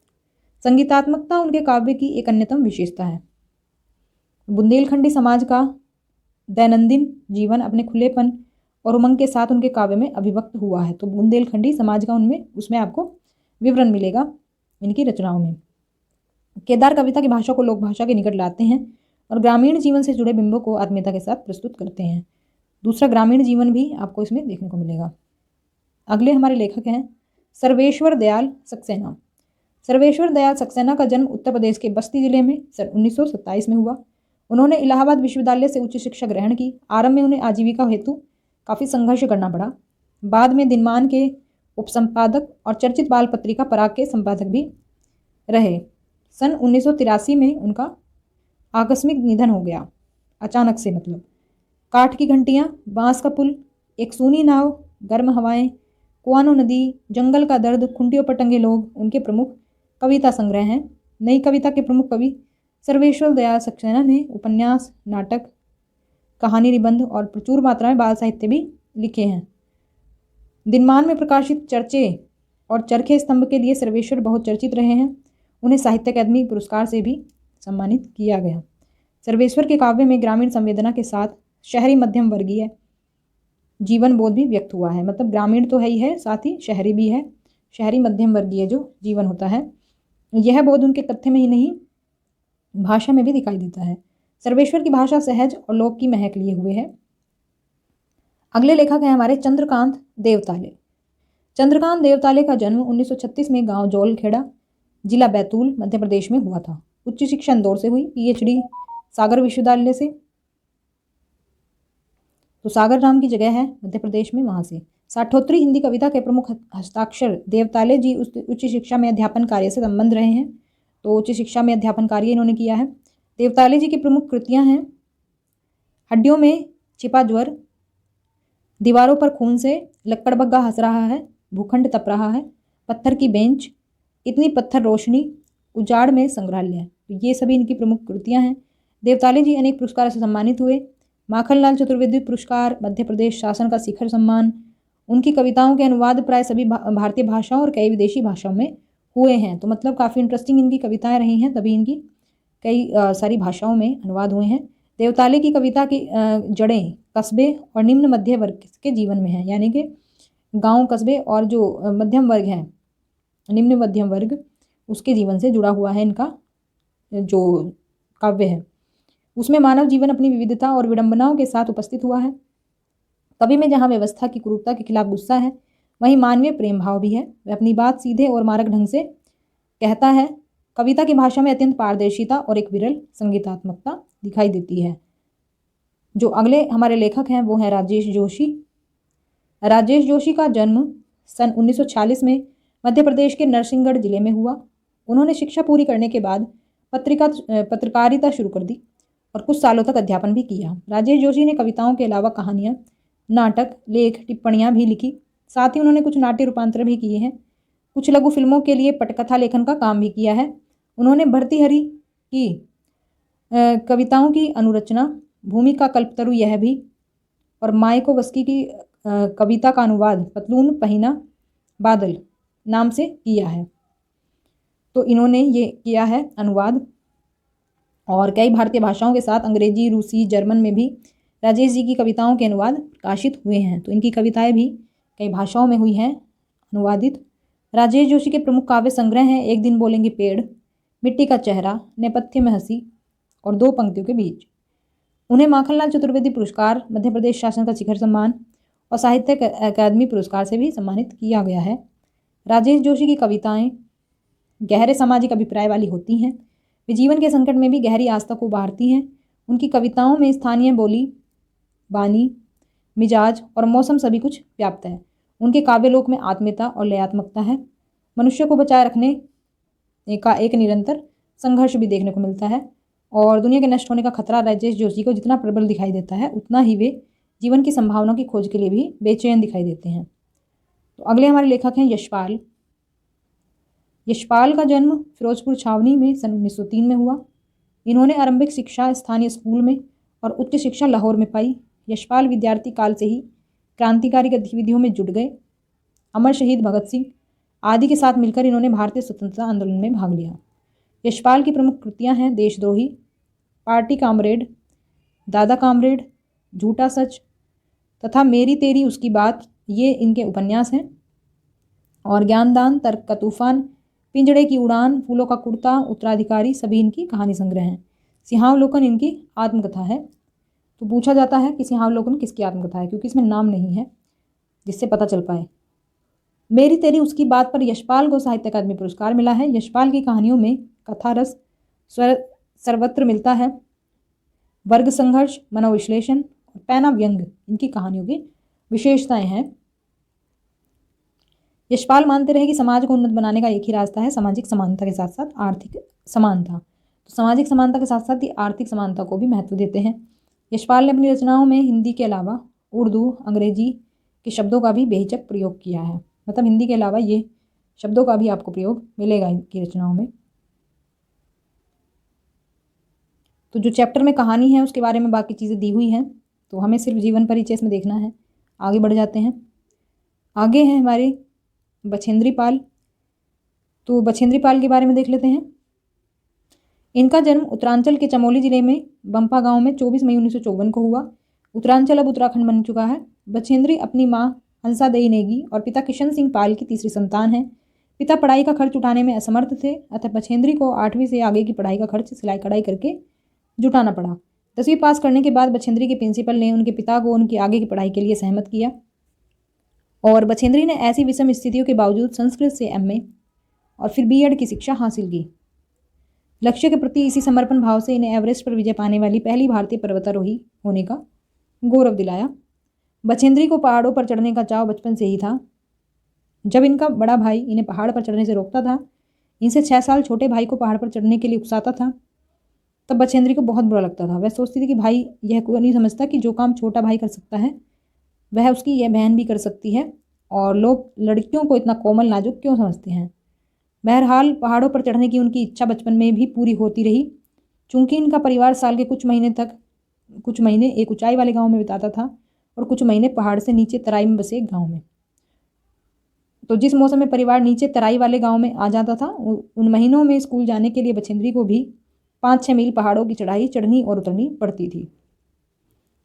संगीतात्मकता उनके काव्य की एक अन्यतम विशेषता है। बुंदेलखंडी समाज का दैनंदिन जीवन अपने खुलेपन और उमंग के साथ उनके काव्य में अभिव्यक्त हुआ है। तो बुंदेलखंडी समाज का उसमें आपको विवरण मिलेगा इनकी रचनाओं में। केदार कविता की भाषा को लोक भाषा के निकट लाते हैं और ग्रामीण जीवन से जुड़े बिंबों को आत्मीयता के साथ प्रस्तुत करते हैं। दूसरा ग्रामीण जीवन भी आपको इसमें देखने को मिलेगा। अगले हमारे लेखक हैं सर्वेश्वर दयाल सक्सेना। सर्वेश्वर दयाल सक्सेना का जन्म उत्तर प्रदेश के बस्ती जिले में सन 1927 में हुआ। उन्होंने इलाहाबाद विश्वविद्यालय से उच्च शिक्षा ग्रहण की। आरंभ में उन्हें आजीविका हेतु काफ़ी संघर्ष करना पड़ा। बाद में दिनमान के उपसंपादक और चर्चित बाल पत्रिका पराग के संपादक भी रहे। सन 1983 में उनका आकस्मिक निधन हो गया, अचानक से मतलब। काठ की घंटियाँ, बांस का पुल, एक सूनी नाव, गर्म हवाएं, कुआनो नदी, जंगल का दर्द, खुंटियों पर टंगे लोग उनके प्रमुख कविता संग्रह हैं। नई कविता के प्रमुख कवि सर्वेश्वर दयाल सक्सेना ने उपन्यास, नाटक, कहानी, निबंध और प्रचुर मात्रा में बाल साहित्य भी लिखे हैं। दिनमान में प्रकाशित चर्चे और चरखे स्तंभ के लिए सर्वेश्वर बहुत चर्चित रहे हैं। उन्हें साहित्य अकादमी पुरस्कार से भी सम्मानित किया गया। सर्वेश्वर के काव्य में ग्रामीण संवेदना के साथ शहरी मध्यम वर्गीय जीवन बोध भी व्यक्त हुआ है। मतलब ग्रामीण तो है ही है, साथ ही शहरी भी है। शहरी मध्यम वर्गीय जो जीवन होता है, यह बोध उनके कथ्य में ही नहीं भाषा में भी दिखाई देता है। सर्वेश्वर की भाषा सहज और लोक की महक लिए हुए है। अगले लेखक हैं हमारे चंद्रकांत देवताले। चंद्रकांत देवताले का जन्म 1936 में गांव जौलखेड़ा, जिला बैतूल, मध्य प्रदेश में हुआ था। उच्च शिक्षा इंदौर से हुई, पीएचडी सागर विश्वविद्यालय से, तो सागर नाम की जगह है मध्य प्रदेश में, वहाँ से। साठोत्तरी हिंदी कविता के प्रमुख हस्ताक्षर देवताले जी उच्च शिक्षा में अध्यापन कार्य से संबंध रहे हैं। तो उच्च शिक्षा में अध्यापन कार्य इन्होंने किया है। देवताले जी की प्रमुख कृतियां हैं हड्डियों में छिपा ज्वर, दीवारों पर खून से लक्कड़बग्गा हंस रहा है, भूखंड तप रहा है, पत्थर की बेंच, इतनी पत्थर रोशनी, उजाड़ में संग्रहालय। तो ये सभी इनकी प्रमुख कृतियां हैं। देवताली जी अनेक पुरस्कारों से सम्मानित हुए। माखनलाल चतुर्वेदी पुरस्कार, मध्य प्रदेश शासन का शिखर सम्मान। उनकी कविताओं के अनुवाद प्राय सभी भारतीय भाषाओं और कई विदेशी भाषाओं में हुए हैं। तो मतलब काफ़ी इंटरेस्टिंग इनकी कविताएं रही हैं, तभी इनकी कई सारी भाषाओं में अनुवाद हुए हैं। देवताली की कविता की जड़ें कस्बे और निम्न मध्य वर्ग के जीवन में हैं, यानी कि गांव कस्बे और जो मध्यम वर्ग है, निम्न मध्यम वर्ग, उसके जीवन से जुड़ा हुआ है इनका जो काव्य है। उसमें मानव जीवन अपनी विविधता और विडंबनाओं के साथ उपस्थित हुआ है। कवि में जहाँ व्यवस्था की क्रूरता के खिलाफ गुस्सा है, वहीं मानवीय प्रेम भाव भी है। वह अपनी बात सीधे और मारक ढंग से कहता है। कविता की भाषा में अत्यंत पारदर्शिता और एक विरल संगीतात्मकता दिखाई देती है। जो अगले हमारे लेखक हैं वो हैं राजेश जोशी। राजेश जोशी का जन्म सन 1946 में मध्य प्रदेश के नरसिंहगढ़ जिले में हुआ। उन्होंने शिक्षा पूरी करने के बाद पत्रकारिता शुरू कर दी और कुछ सालों तक अध्यापन भी किया। राजेश जोशी ने कविताओं के अलावा कहानियाँ, नाटक, लेख, टिप्पणियाँ भी लिखी। साथ ही उन्होंने कुछ नाट्य रूपांतर भी किए हैं। कुछ लघु फिल्मों के लिए पटकथा लेखन का काम भी किया है। उन्होंने भर्तृहरि की कविताओं की अनुरचना, भूमि का कल्पतरु यह भी, और मायाकोवस्की की कविता का अनुवाद पतलून पहिना बादल नाम से किया है। तो इन्होंने ये किया है अनुवाद, और कई भारतीय भाषाओं के साथ अंग्रेजी, रूसी, जर्मन में भी राजेश जी की कविताओं के अनुवाद प्रकाशित हुए हैं। तो इनकी कविताएं भी कई भाषाओं में हुई हैं अनुवादित। राजेश जोशी के प्रमुख काव्य संग्रह हैं एक दिन बोलेंगे पेड़, मिट्टी का चेहरा, नेपथ्य में हंसी और दो पंक्तियों के बीच। उन्हें माखनलाल चतुर्वेदी पुरस्कार, मध्य प्रदेश शासन का शिखर सम्मान और साहित्य अकादमी पुरस्कार से भी सम्मानित किया गया है। राजेश जोशी की कविताएं गहरे सामाजिक अभिप्राय वाली होती हैं। वे जीवन के संकट में भी गहरी आस्था को उभारती हैं। उनकी कविताओं में स्थानीय बोली, बानी, मिजाज और मौसम सभी कुछ व्याप्त है। उनके काव्यलोक में आत्मीयता और लयात्मकता है। मनुष्य को बचाए रखने का एक निरंतर संघर्ष भी देखने को मिलता है, और दुनिया के नष्ट होने का खतरा राजेश जोशी को जितना प्रबल दिखाई देता है, उतना ही वे जीवन की संभावनाओं की खोज के लिए भी बेचैन दिखाई देते हैं। तो अगले हमारे लेखक हैं यशपाल। यशपाल का जन्म फिरोजपुर छावनी में सन 1903 में हुआ। इन्होंने आरंभिक शिक्षा स्थानीय स्कूल में और उच्च शिक्षा लाहौर में पाई। यशपाल विद्यार्थी काल से ही क्रांतिकारी गतिविधियों में जुट गए। अमर शहीद भगत सिंह आदि के साथ मिलकर इन्होंने भारतीय स्वतंत्रता आंदोलन में भाग लिया। यशपाल की प्रमुख कृतियां हैं देशद्रोही, पार्टी कामरेड, दादा कामरेड, झूठा सच तथा मेरी तेरी उसकी बात, ये इनके उपन्यास हैं। और ज्ञानदान, तर्क का तूफान, पिंजड़े की उड़ान, फूलों का कुर्ता, उत्तराधिकारी सभी इनकी कहानी संग्रह हैं। सिंहावलोकन इनकी आत्मकथा है। तो पूछा जाता है कि सिंहावलोकन किसकी आत्मकथा है, क्योंकि इसमें नाम नहीं है जिससे पता चल पाए। मेरी तेरी उसकी बात पर यशपाल को साहित्य अकादमी पुरस्कार मिला है। यशपाल की कहानियों में कथा रस सर्वत्र मिलता है। वर्ग संघर्ष, मनोविश्लेषण और पैना व्यंग इनकी कहानियों की विशेषताएं हैं। यशपाल मानते रहे कि समाज को उन्नत बनाने का एक ही रास्ता है, सामाजिक समानता के साथ साथ आर्थिक समानता। तो सामाजिक समानता के साथ साथ ही आर्थिक समानता को भी महत्व देते हैं। यशपाल ने अपनी रचनाओं में हिंदी के अलावा उर्दू, अंग्रेजी के शब्दों का भी बेहिचक प्रयोग किया है। मतलब हिंदी के अलावा ये शब्दों का भी आपको प्रयोग मिलेगा इनकी रचनाओं में। तो जो चैप्टर में कहानी है उसके बारे में बाकी चीज़ें दी हुई हैं, तो हमें सिर्फ जीवन परिचय इसमें देखना है। आगे बढ़ जाते हैं। आगे हैं हमारे बछेंद्री पाल। तो बछेंद्री पाल के बारे में देख लेते हैं। इनका जन्म उत्तरांचल के चमोली जिले में बंपा गांव में 24 मई 1954 को हुआ। उत्तरांचल अब उत्तराखंड बन चुका है। बछेंद्री अपनी माँ हंसा देई नेगी और पिता किशन सिंह पाल की तीसरी संतान है। पिता पढ़ाई का खर्च उठाने में असमर्थ थे, अतः बछेंद्री को 8वीं से आगे की पढ़ाई का खर्च सिलाई कढ़ाई करके जुटाना पड़ा। 10वीं पास करने के बाद बछेंद्री के प्रिंसिपल ने उनके पिता को उनकी आगे की पढ़ाई के लिए सहमत किया, और बछेंद्री ने ऐसी विषम स्थितियों के बावजूद संस्कृत से MA और फिर B.Ed की शिक्षा हासिल की। लक्ष्य के प्रति इसी समर्पण भाव से इन्हें एवरेस्ट पर विजय पाने वाली पहली भारतीय पर्वतारोही होने का गौरव दिलाया। बछेंद्री को पहाड़ों पर चढ़ने का चाव बचपन से ही था। जब इनका बड़ा भाई इन्हें पहाड़ पर चढ़ने से रोकता था, इनसे 6 साल छोटे भाई को पहाड़ पर चढ़ने के लिए उकसाता था, तब बछेंद्री को बहुत बुरा लगता था। वह सोचती थी कि भाई यह कोई नहीं समझता कि जो काम छोटा भाई कर सकता है वह उसकी यह बहन भी कर सकती है, और लोग लड़कियों को इतना कोमल नाजुक क्यों समझते हैं। बहरहाल पहाड़ों पर चढ़ने की उनकी इच्छा बचपन में भी पूरी होती रही। चूंकि इनका परिवार साल के कुछ महीने एक ऊंचाई वाले गांव में बिताता था और कुछ महीने पहाड़ से नीचे तराई में बसे एक गांव में। तो जिस मौसम में परिवार नीचे तराई वाले गांव में आ जाता था उन महीनों में स्कूल जाने के लिए बछेंद्री को भी 5-6 मील पहाड़ों की चढ़ाई चढ़नी और उतरनी पड़ती थी।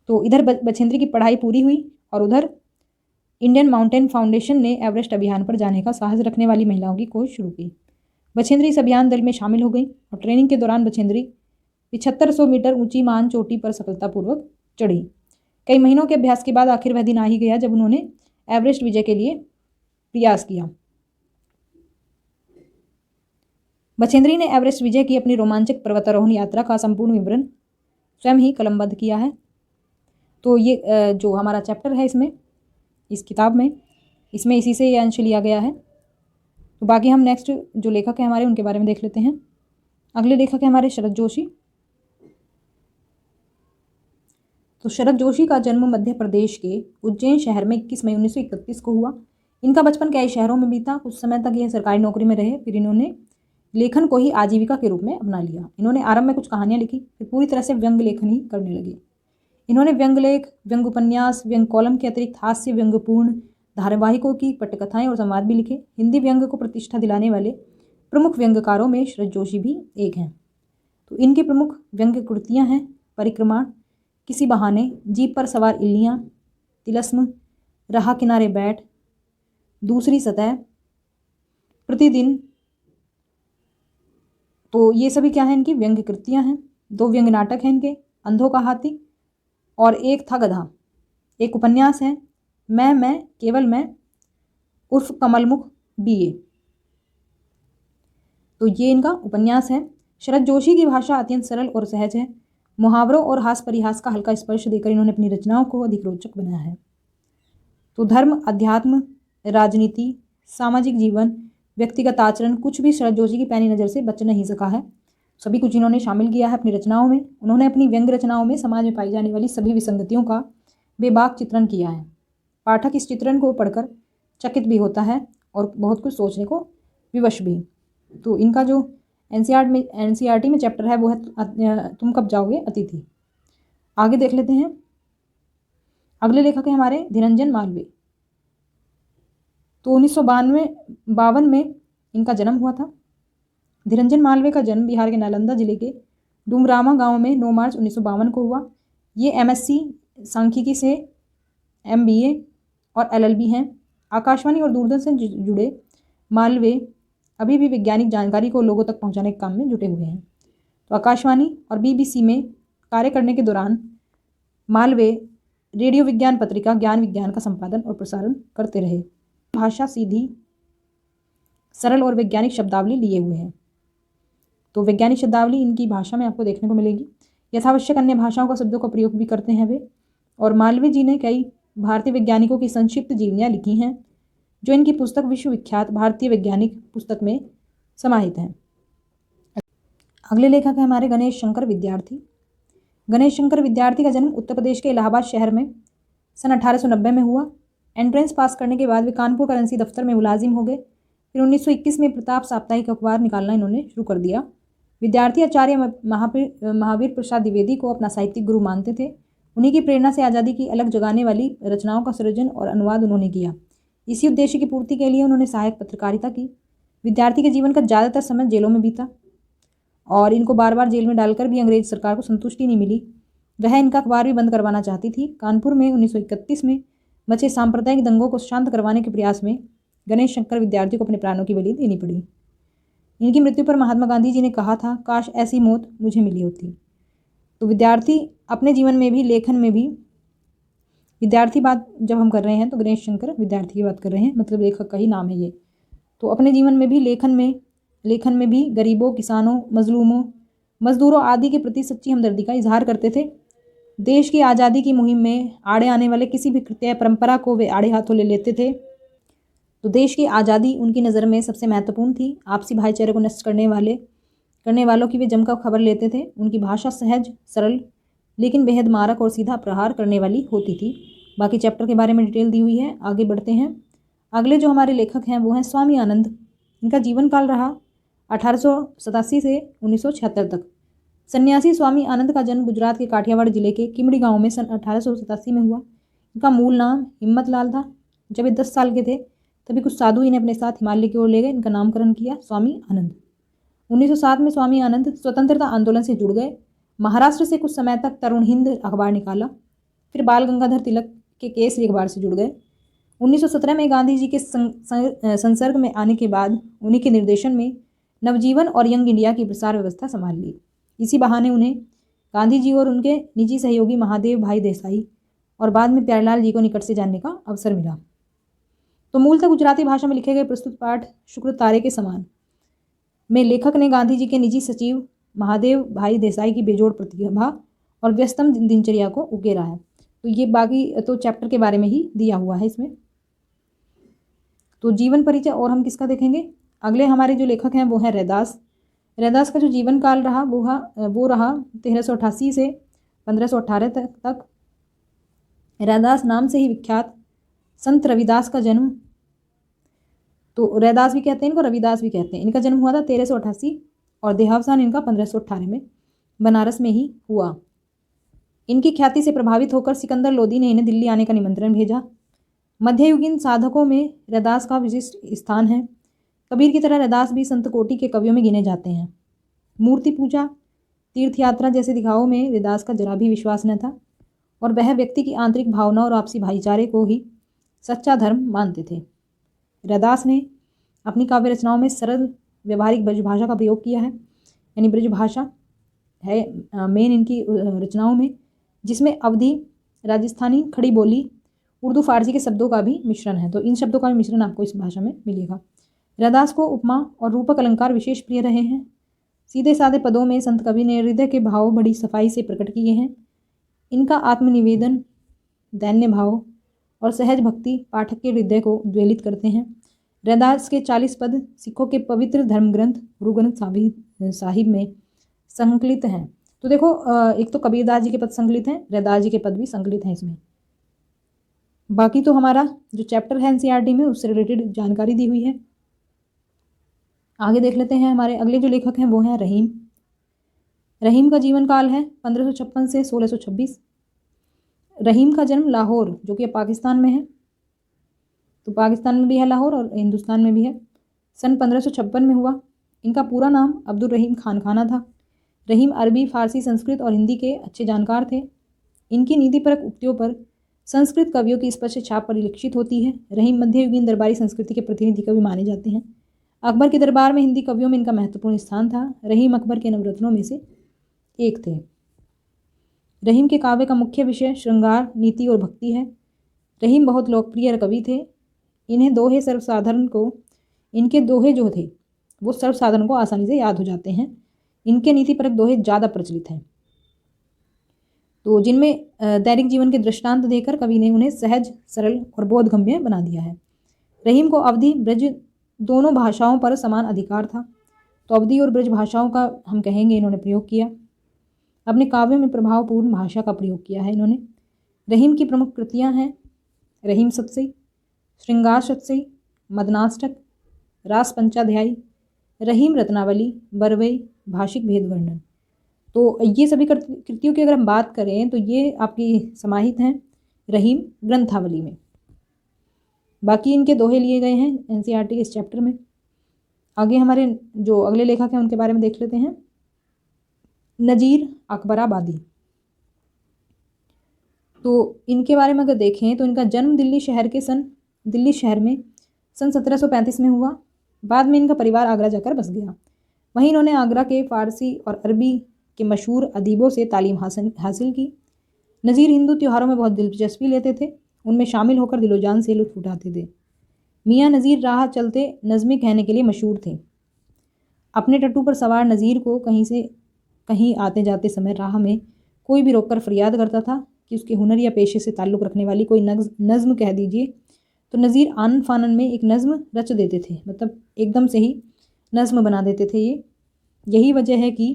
तो इधर बछेंद्री की पढ़ाई पूरी हुई और उधर इंडियन माउंटेन फाउंडेशन ने एवरेस्ट अभियान पर जाने का साहस रखने वाली महिलाओं की खोज शुरू की। बछेंद्री इस अभियान दल में शामिल हो गई और ट्रेनिंग के दौरान बछेंद्री 7500 मीटर ऊंची मान चोटी पर सफलतापूर्वक चढ़ी। कई महीनों के अभ्यास के बाद आखिर वह दिन आ ही गया जब उन्होंने एवरेस्ट विजय के लिए प्रयास किया। बछेंद्री ने एवरेस्ट विजय की अपनी रोमांचक पर्वतारोहण यात्रा का संपूर्ण विवरण स्वयं ही कलमबद्ध किया है। तो ये जो हमारा चैप्टर है इस किताब में इसमें इसी से ये अंश लिया गया है। तो बाकी हम नेक्स्ट जो लेखक है हमारे उनके बारे में देख लेते हैं। अगले लेखक है हमारे शरद जोशी। तो शरद जोशी का जन्म मध्य प्रदेश के उज्जैन शहर में 21 मई 1931 को हुआ। इनका बचपन कई शहरों में बीता। कुछ समय तक यह सरकारी नौकरी में रहे, फिर इन्होंने लेखन को ही आजीविका के रूप में अपना लिया। इन्होंने आरंभ में कुछ कहानियां लिखी, फिर पूरी तरह से व्यंग लेखन ही करने लगे। इन्होंने व्यंग लेख, व्यंग उपन्यास, व्यंग कॉलम के अतिरिक्त हास्य व्यंगपूर्ण धारावाहिकों की पटकथाएं और संवाद भी लिखे। हिंदी व्यंग को प्रतिष्ठा दिलाने वाले प्रमुख व्यंगकारों में शरद जोशी भी एक हैं। तो इनके प्रमुख व्यंग्य कृतियां हैं परिक्रमा, किसी बहाने, जीप पर सवार इल्लियां, तिलस्म, राह किनारे बैठ, दूसरी सतह, प्रतिदिन। तो ये सभी क्या है इनकी व्यंग्य कृतियां हैं। 2 व्यंग्य नाटक हैं इनके, अंधों का हाथी और एक था गधा। एक उपन्यास है मैं केवल मैं उर्फ कमलमुख बीए। तो ये इनका उपन्यास है। शरद जोशी की भाषा अत्यंत सरल और सहज है। मुहावरों और हास परिहास का हल्का स्पर्श देकर इन्होंने अपनी रचनाओं को अधिक रोचक बनाया है। तो धर्म, अध्यात्म, राजनीति, सामाजिक जीवन, व्यक्तिगत आचरण, कुछ भी शरद जोशी की पैनी नज़र से बच नहीं सका है। सभी कुछ इन्होंने शामिल किया है अपनी रचनाओं में। उन्होंने अपनी व्यंग्य रचनाओं में समाज में पाई जाने वाली सभी विसंगतियों का बेबाक चित्रण किया है। पाठक इस चित्रण को पढ़कर चकित भी होता है और बहुत कुछ सोचने को विवश भी। तो इनका जो एनसीईआरटी में चैप्टर है वो है तुम कब जाओगे अतिथि। आगे देख लेते हैं। अगले लेखक है हमारे धीरंजन मालवीय। तो 1952 में इनका जन्म हुआ था। धीरंजन मालवीय का जन्म बिहार के नालंदा जिले के डुमरामा गांव में 9 मार्च 1952 को हुआ। ये एमएससी सांख्यिकी से एमबीए और एलएलबी हैं। आकाशवाणी और दूरदर्शन से जुड़े मालवीय अभी भी वैज्ञानिक जानकारी को लोगों तक पहुंचाने के काम में जुटे हुए हैं। तो आकाशवाणी और बीबीसी में कार्य करने के दौरान मालवीय रेडियो विज्ञान पत्रिका ज्ञान विज्ञान का संपादन और प्रसारण करते रहे। भाषा सीधी, सरल और वैज्ञानिक शब्दावली लिए हुए हैं। तो वैज्ञानिक शब्दावली इनकी भाषा में आपको देखने को मिलेगी। यथावश्यक अन्य भाषाओं का शब्दों का प्रयोग भी करते हैं वे। और मालवीय जी ने कई भारतीय वैज्ञानिकों की संक्षिप्त जीवनियाँ लिखी हैं जो इनकी पुस्तक विश्वविख्यात भारतीय वैज्ञानिक पुस्तक में समाहित हैं। अगले लेखक है हमारे गणेश शंकर विद्यार्थी। गणेश शंकर विद्यार्थी का जन्म उत्तर प्रदेश के इलाहाबाद शहर में सन 1890 में हुआ। एंट्रेंस पास करने के बाद वे कानपुर करेंसी दफ्तर में मुलाजिम हो गए। फिर 1921 में प्रताप साप्ताहिक अखबार निकालना इन्होंने शुरू कर दिया। विद्यार्थी आचार्य महावीर प्रसाद द्विवेदी को अपना साहित्यिक गुरु मानते थे। उन्हीं की प्रेरणा से आज़ादी की अलग जगाने वाली रचनाओं का सृजन और अनुवाद उन्होंने किया। इसी उद्देश्य की पूर्ति के लिए उन्होंने सहायक पत्रकारिता की। विद्यार्थी के जीवन का ज़्यादातर समय जेलों में बीता और इनको बार बार जेल में डालकर भी अंग्रेज सरकार को संतुष्टि नहीं मिली। वह इनका अखबार भी बंद करवाना चाहती थी। कानपुर में 1931 में मचे सांप्रदायिक दंगों को शांत करवाने के प्रयास में गणेश शंकर विद्यार्थी को अपने प्राणों की बलि देनी पड़ी। इनकी मृत्यु पर महात्मा गांधी जी ने कहा था, काश ऐसी मौत मुझे मिली होती। तो विद्यार्थी अपने जीवन में भी, लेखन में भी, विद्यार्थी बात जब हम कर रहे हैं तो गणेश शंकर विद्यार्थी की बात कर रहे हैं, मतलब लेखक का ही नाम है ये। तो अपने जीवन में भी, लेखन में भी गरीबों, किसानों, मजलूमों, मजदूरों आदि के प्रति सच्ची हमदर्दी का इजहार करते थे। देश की आज़ादी की मुहिम में आड़े आने वाले किसी भी कृत्य परंपरा को वे आड़े हाथों ले लेते थे। तो देश की आज़ादी उनकी नज़र में सबसे महत्वपूर्ण थी। आपसी भाईचारे को नष्ट करने वाले करने वालों की वे जमकर खबर लेते थे। उनकी भाषा सहज, सरल, लेकिन बेहद मारक और सीधा प्रहार करने वाली होती थी। बाकी चैप्टर के बारे में डिटेल दी हुई है, आगे बढ़ते हैं। अगले जो हमारे लेखक हैं वो हैं स्वामी आनंद। इनका जीवन काल रहा 1887 से 1976 तक। सन्यासी स्वामी आनंद का जन्म गुजरात के काठियावाड़ जिले के किमड़ी गांव में सन 1887 में हुआ। इनका मूल नाम हिम्मत लाल था। जब ये 10 साल के थे तभी कुछ साधु इन्हें अपने साथ हिमालय की ओर ले गए। इनका नामकरण किया स्वामी आनंद। 1907 में स्वामी आनंद स्वतंत्रता आंदोलन से जुड़ गए। महाराष्ट्र से कुछ समय तक तरुण हिंद अखबार निकाला, फिर बाल गंगाधर तिलक के केसरी अखबार से जुड़ गए। 1917 में गांधी जी के संसर्ग में आने के बाद उन्हीं के निर्देशन में नवजीवन और यंग इंडिया की प्रसार व्यवस्था संभाल ली। इसी बहाने उन्हें गांधी जी और उनके निजी सहयोगी महादेव भाई देसाई और बाद में प्यारेलाल जी को निकट से जानने का अवसर मिला। तो मूलतः गुजराती भाषा में लिखे गए प्रस्तुत पाठ शुक्र तारे के समान में लेखक ने गांधी जी के निजी सचिव महादेव भाई देसाई की बेजोड़ प्रतिभा और व्यस्तम दिनचर्या को उकेरा है। तो ये बाकी तो चैप्टर के बारे में ही दिया हुआ है इसमें। तो जीवन परिचय और हम किसका देखेंगे। अगले हमारे जो लेखक हैं वो हैं रैदास। रैदास का जो जीवन काल रहा वो रहा 1388 से 1518 तक। रैदास नाम से ही विख्यात संत रविदास का जन्म, तो रैदास भी कहते हैं इनको, रविदास भी कहते हैं। इनका जन्म हुआ था 1388 और देहावसान इनका 1518 में बनारस में ही हुआ। इनकी ख्याति से प्रभावित होकर सिकंदर लोदी ने इन्हें दिल्ली आने का निमंत्रण भेजा। मध्ययुगीन साधकों में रैदास का विशिष्ट स्थान है। कबीर की तरह रैदास भी संत कोटि के कवियों में गिने जाते हैं। मूर्ति पूजा, तीर्थ यात्रा जैसे दिखावों में रैदास का जरा भी विश्वास न था और वह व्यक्ति की आंतरिक भावना और आपसी भाईचारे को ही सच्चा धर्म मानते थे। रैदास ने अपनी काव्य रचनाओं में सरल व्यवहारिक ब्रजभाषा का प्रयोग किया है, यानी ब्रजभाषा है मेन इनकी रचनाओं में, जिसमें अवधी, राजस्थानी, खड़ी बोली, उर्दू, फारसी के शब्दों का भी मिश्रण है। तो इन शब्दों का भी मिश्रण आपको इस भाषा में मिलेगा। रैदास को उपमा और रूपक अलंकार विशेष प्रिय रहे हैं। सीधे साधे पदों में संत कवि ने हृदय के भाव बड़ी सफाई से प्रकट किए हैं। इनका आत्मनिवेदन, दैन्य भाव और सहज भक्ति पाठक के हृदय को ज्वलित करते हैं। रैदास के 40 पद सिखों के पवित्र धर्म ग्रंथ गुरु ग्रंथ साहिब में संकलित हैं। तो देखो एक तो कबीरदास जी के पद संकलित हैं, रैदास जी के पद भी संकलित हैं इसमें। बाकी तो हमारा जो चैप्टर है एनसीईआरटी में उससे रिलेटेड जानकारी दी हुई है। आगे देख लेते हैं। हमारे अगले जो लेखक हैं वो हैं रहीम। रहीम का जीवन काल है 1556 से 1626। रहीम का जन्म लाहौर, जो कि पाकिस्तान में है, तो पाकिस्तान में भी है लाहौर और हिंदुस्तान में भी है, सन 1556 में हुआ। इनका पूरा नाम अब्दुल रहीम खान खाना था। रहीम अरबी, फारसी, संस्कृत और हिंदी के अच्छे जानकार थे। इनकी नीतिपरक उक्तियों पर संस्कृत कवियों की स्पष्ट छाप परिलक्षित होती है। रहीम मध्ययुगीन दरबारी संस्कृति के प्रतिनिधि कवि माने जाते हैं। अकबर के दरबार में हिंदी कवियों में इनका महत्वपूर्ण स्थान था। रहीम अकबर के नवरत्नों में से एक थे। रहीम के काव्य का मुख्य विषय श्रृंगार, नीति और भक्ति है। रहीम बहुत लोकप्रिय कवि थे। इनके दोहे जो थे वो सर्वसाधारण को आसानी से याद हो जाते हैं। इनके नीतिपरक दोहे ज़्यादा प्रचलित हैं, तो जिनमें दैनिक जीवन के दृष्टांत देकर कवि ने उन्हें सहज, सरल और बोधगम्य बना दिया है। रहीम को अवधी, ब्रज दोनों भाषाओं पर समान अधिकार था, तो अवधी और ब्रज भाषाओं का हम कहेंगे इन्होंने प्रयोग किया। अपने काव्यों में प्रभावपूर्ण भाषा का प्रयोग किया है इन्होंने। रहीम की प्रमुख कृतियां हैं रहीम सतसई, श्रृंगार शतसई, मदनाष्टक, रास पंचाध्यायी, रहीम रत्नावली, बरवई, भाषिक भेद वर्णन। तो ये सभी कृतियों की अगर हम बात करें तो ये आपकी समाहित हैं रहीम ग्रंथावली में। बाकी इनके दोहे लिए गए हैं एनसीईआरटी के इस चैप्टर में। आगे हमारे जो अगले लेखक हैं उनके बारे में देख लेते हैं। नज़ीर अकबराबादी। तो इनके बारे में अगर देखें तो इनका जन्म दिल्ली शहर में सन 1735 में हुआ। बाद में इनका परिवार आगरा जाकर बस गया। वहीं इन्होंने आगरा के फारसी और अरबी के मशहूर अदीबों से तालीम हासिल की। नज़ीर हिंदू त्योहारों में बहुत दिलचस्पी लेते थे, उनमें शामिल होकर दिलोजान से लुत्फ उठाते थे। मियाँ नज़ीर राह चलते नज़्में कहने के लिए मशहूर थे। अपने टट्टू पर सवार नज़ीर को कहीं से कहीं आते जाते समय राह में कोई भी रोककर फरियाद करता था कि उसके हुनर या पेशे से ताल्लुक़ रखने वाली कोई नज़्म कह दीजिए, तो नज़ीर आनन फानन में एक नज़्म रच देते थे, मतलब एकदम से ही नज़्म बना देते थे ये। यही वजह है कि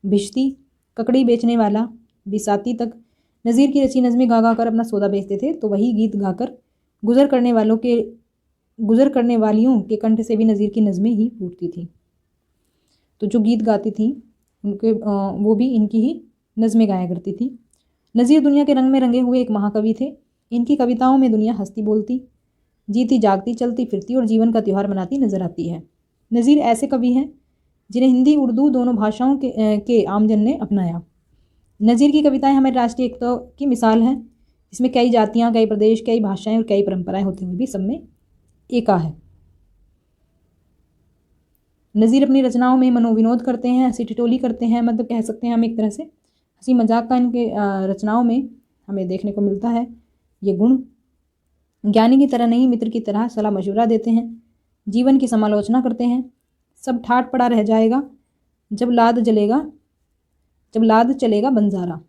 भिश्ती, ककड़ी बेचने वाला, बिसाती तक नज़ीर की रची नज़में गा गा कर अपना सौदा बेचते थे, तो वही गीत गाकर गुजर करने वालियों के कंठ से भी नज़ीर की नज़में ही फूटती थी। तो जो गीत गाती थी उनके वो भी इनकी ही नज़में गाया करती थी। नज़ीर दुनिया के रंग में रंगे हुए एक महाकवि थे। इनकी कविताओं में दुनिया हंसती बोलती, जीती जागती, चलती फिरती और जीवन का त्यौहार मनाती नजर आती है। नज़ीर ऐसे कवि हैं जिन्हें हिंदी उर्दू दोनों भाषाओं के आमजन ने अपनाया। नज़ीर की कविताएं हमारे राष्ट्रीय एकता की मिसाल हैं। इसमें कई जातियाँ, कई प्रदेश, कई भाषाएं और कई परंपराएं होते हुए भी सब में एका है। नज़ीर अपनी रचनाओं में मनोविनोद करते हैं, हंसी ठिठोली करते हैं, मतलब कह सकते हैं हम एक तरह से हंसी मजाक का इनके रचनाओं में हमें देखने को मिलता है ये गुण। ज्ञानी की तरह नहीं, मित्र की तरह सलाह मशवरा देते हैं, जीवन की समालोचना करते हैं। सब ठाट पड़ा रह जाएगा जब लाद चलेगा बंजारा।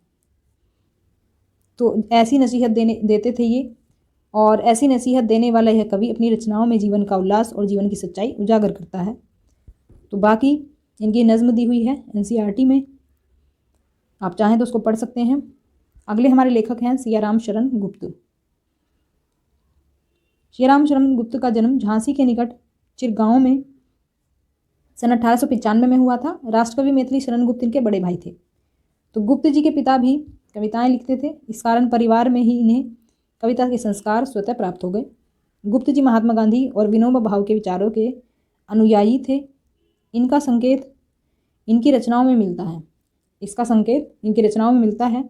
तो ऐसी नसीहत देते थे ये, और ऐसी नसीहत देने वाला यह कवि अपनी रचनाओं में जीवन का उल्लास और जीवन की सच्चाई उजागर करता है। तो बाकी इनकी नज़्म दी हुई है NCERT में, आप चाहें तो उसको पढ़ सकते हैं। अगले हमारे लेखक हैं सियाराम शरण गुप्त। सियाराम शरण गुप्त का जन्म झांसी के निकट चिरगांव में सन 1895 में हुआ था। राष्ट्रकवि मैथिली शरण गुप्त इनके बड़े भाई थे। तो गुप्त जी के पिता भी कविताएं लिखते थे, इस कारण परिवार में ही इन्हें कविता के संस्कार स्वतः प्राप्त हो गए। गुप्त जी महात्मा गांधी और विनोबा भावे के विचारों के अनुयायी थे। इनका संकेत इनकी रचनाओं में मिलता है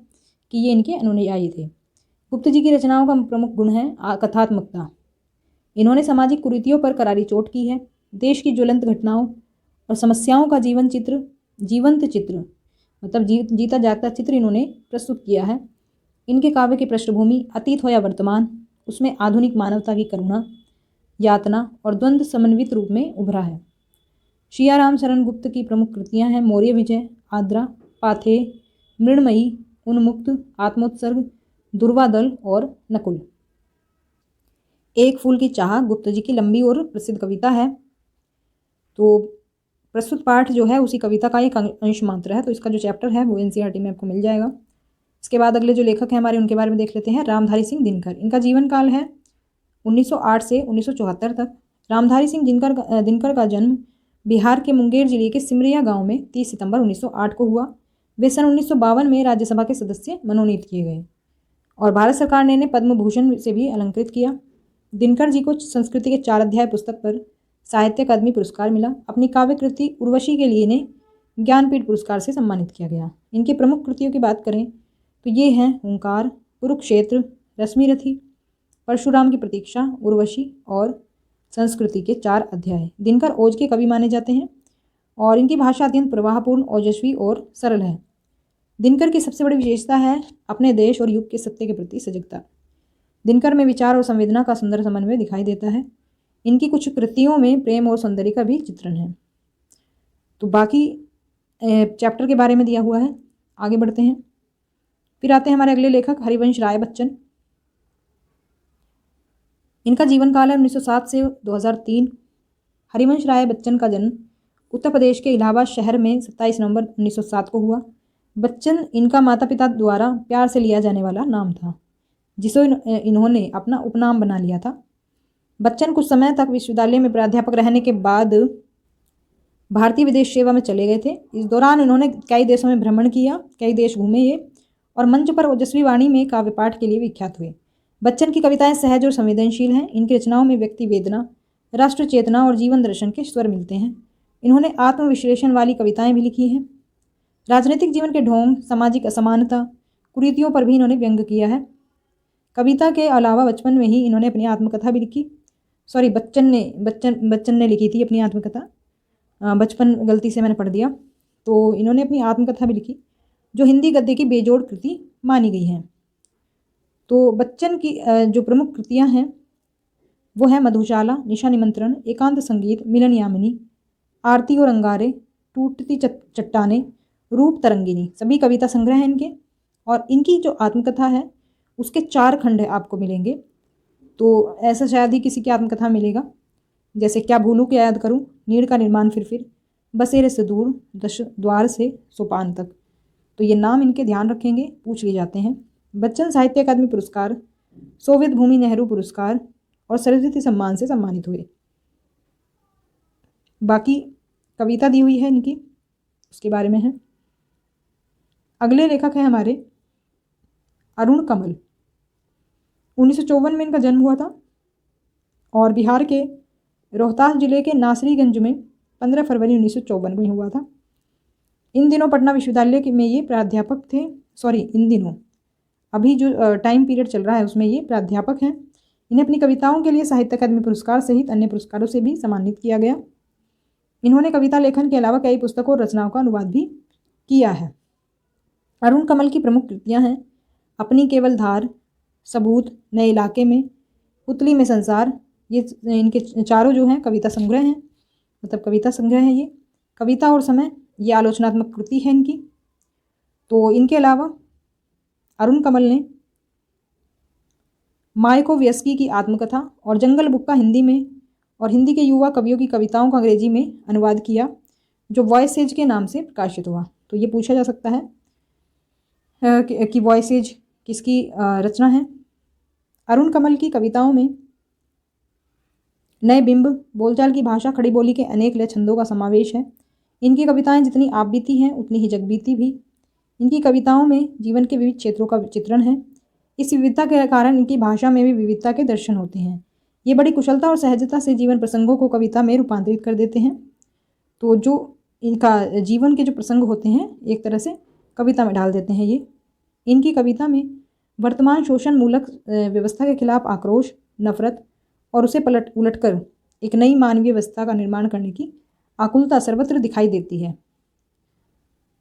कि ये इनके अनुयायी थे। गुप्त जी की रचनाओं का प्रमुख गुण है कथात्मकता। इन्होंने सामाजिक कुरीतियों पर करारी चोट की है। देश की ज्वलंत घटनाओं और समस्याओं का जीवंत चित्र मतलब जीता जागता चित्र इन्होंने प्रस्तुत किया है। इनके काव्य की पृष्ठभूमि अतीत हो या वर्तमान, उसमें आधुनिक मानवता की करुणा, यातना और द्वंद्व समन्वित रूप में उभरा है। सियाराम शरण गुप्त की प्रमुख कृतियां हैं मौर्य विजय, आद्रा, पाथेय, मृण्मयी, उन्मुक्त, आत्मोत्सर्ग, दुर्वादल और नकुल। एक फूल की चाह गुप्त जी की लंबी और प्रसिद्ध कविता है। तो प्रस्तुत पाठ जो है उसी कविता का एक अंश मात्र है, तो इसका जो चैप्टर है वो NCERT में आपको मिल जाएगा। इसके बाद अगले जो लेखक हैं हमारे, उनके बारे में देख लेते हैं। रामधारी सिंह दिनकर। इनका जीवन काल है 1908 से 1974 तक। रामधारी सिंह दिनकर का जन्म बिहार के मुंगेर जिले के सिमरिया गांव में 30 सितंबर 1908 को हुआ। वे सन 1952 में राज्यसभा के सदस्य मनोनीत किए गए और भारत सरकार ने इन्हें पद्म भूषण से भी अलंकृत किया। दिनकर जी को संस्कृति के 4 अध्याय पुस्तक पर साहित्य अकादमी पुरस्कार मिला। अपनी काव्य कृति उर्वशी के लिए इन्हें ज्ञानपीठ पुरस्कार से सम्मानित किया गया। इनकी प्रमुख कृतियों की बात करें तो ये हैं हुंकार, कुरुक्षेत्र, रश्मिरथी, परशुराम की प्रतीक्षा, उर्वशी और संस्कृति के 4 अध्याय। दिनकर ओज के कवि माने जाते हैं और इनकी भाषा अत्यंत प्रवाहपूर्ण, ओजस्वी और सरल है। दिनकर की सबसे बड़ी विशेषता है अपने देश और युग के सत्य के प्रति सजगता। दिनकर में विचार और संवेदना का सुंदर समन्वय दिखाई देता है। इनकी कुछ कृतियों में प्रेम और सौंदर्य का भी चित्रण है। तो बाकी चैप्टर के बारे में दिया हुआ है, आगे बढ़ते हैं। फिर आते हैं हमारे अगले लेखक हरिवंश राय बच्चन। इनका जीवन काल है 1907 से 2003। हरिवंश राय बच्चन का जन्म उत्तर प्रदेश के इलाहाबाद शहर में 27 नवंबर 1907 को हुआ। बच्चन इनका माता पिता द्वारा प्यार से लिया जाने वाला नाम था, जिसे इन्होंने अपना उपनाम बना लिया था। बच्चन कुछ समय तक विश्वविद्यालय में प्राध्यापक रहने के बाद भारतीय विदेश सेवा में चले गए थे। इस दौरान इन्होंने कई देशों में भ्रमण किया, कई देश घूमे ये, और मंच पर ओजस्वी वाणी में काव्य पाठ के लिए विख्यात हुए। बच्चन की कविताएं सहज और संवेदनशील हैं। इनकी रचनाओं में व्यक्ति वेदना, राष्ट्र चेतना और जीवन दर्शन के स्वर मिलते हैं। इन्होंने आत्मविश्लेषण वाली कविताएं भी लिखी हैं। राजनीतिक जीवन के ढोंग, सामाजिक असमानता, कुरीतियों पर भी इन्होंने व्यंग किया है। कविता के अलावा बचपन में ही इन्होंने अपनी आत्मकथा भी लिखी। बच्चन ने लिखी थी अपनी आत्मकथा, बचपन गलती से मैंने पढ़ दिया। तो इन्होंने अपनी आत्मकथा भी लिखी जो हिंदी गद्य की बेजोड़ कृति मानी गई है। तो बच्चन की जो प्रमुख कृतियां हैं वो है मधुशाला, निशा निमंत्रण, एकांत संगीत, मिलन यामिनी, आरती और अंगारे, टूटती चट्टाने, रूप तरंगिनी, सभी कविता संग्रह हैं इनके। और इनकी जो आत्मकथा है उसके 4 खंड आपको मिलेंगे। तो ऐसा शायद ही किसी की आत्मकथा मिलेगा, जैसे क्या भूलूं क्या याद करूं, नीड़ का निर्माण फिर, बसेरे से दूर, दश द्वार से सोपान तक। तो ये नाम इनके ध्यान रखेंगे, पूछ लिए जाते हैं। बच्चन साहित्य अकादमी पुरस्कार, सोवियत भूमि नेहरू पुरस्कार और सरस्वती सम्मान से सम्मानित हुए। बाकी कविता दी हुई है इनकी, उसके बारे में है। अगले लेखक हैं हमारे अरुण कमल। 1954 में इनका जन्म हुआ था और बिहार के रोहतास जिले के नासरीगंज में 15 फरवरी 1954 में हुआ था। इन दिनों पटना विश्वविद्यालय में ये प्राध्यापक थे। सॉरी, इन दिनों, अभी जो टाइम पीरियड चल रहा है उसमें ये प्राध्यापक हैं। इन्हें अपनी कविताओं के लिए साहित्य अकादमी पुरस्कार सहित अन्य पुरस्कारों से भी सम्मानित किया गया। इन्होंने कविता लेखन के अलावा कई पुस्तकों और रचनाओं का अनुवाद भी किया है। अरुण कमल की प्रमुख कृतियाँ हैं अपनी केवल धार, सबूत, नए इलाके में, पुतली में संसार। ये इनके चारों जो हैं कविता संग्रह हैं, मतलब कविता संग्रह है ये। कविता और समय, ये आलोचनात्मक कृति है इनकी। तो इनके अलावा अरुण कमल ने मायकोवस्की की आत्मकथा और जंगल बुक का हिंदी में और हिंदी के युवा कवियों की कविताओं का अंग्रेजी में अनुवाद किया, जो वॉयसेज के नाम से प्रकाशित हुआ। तो ये पूछा जा सकता है कि वॉयसेज किसकी रचना है। अरुण कमल की कविताओं में नए बिंब, बोलचाल की भाषा, खड़ी बोली के अनेक लय छंदों का समावेश है। इनकी कविताएं जितनी आप बीती हैं उतनी ही जगबीती भी। इनकी कविताओं में जीवन के विविध क्षेत्रों का चित्रण है। इस विविधता के कारण इनकी भाषा में भी विविधता के दर्शन होते हैं। ये बड़ी कुशलता और सहजता से जीवन प्रसंगों को कविता में रूपांतरित कर देते हैं। तो जो इनका जीवन के जो प्रसंग होते हैं एक तरह से कविता में डाल देते हैं ये। इनकी कविता में वर्तमान शोषण मूलक व्यवस्था के खिलाफ आक्रोश, नफरत और उसे उलट कर एक नई मानवीय व्यवस्था का निर्माण करने की आकुलता सर्वत्र दिखाई देती है।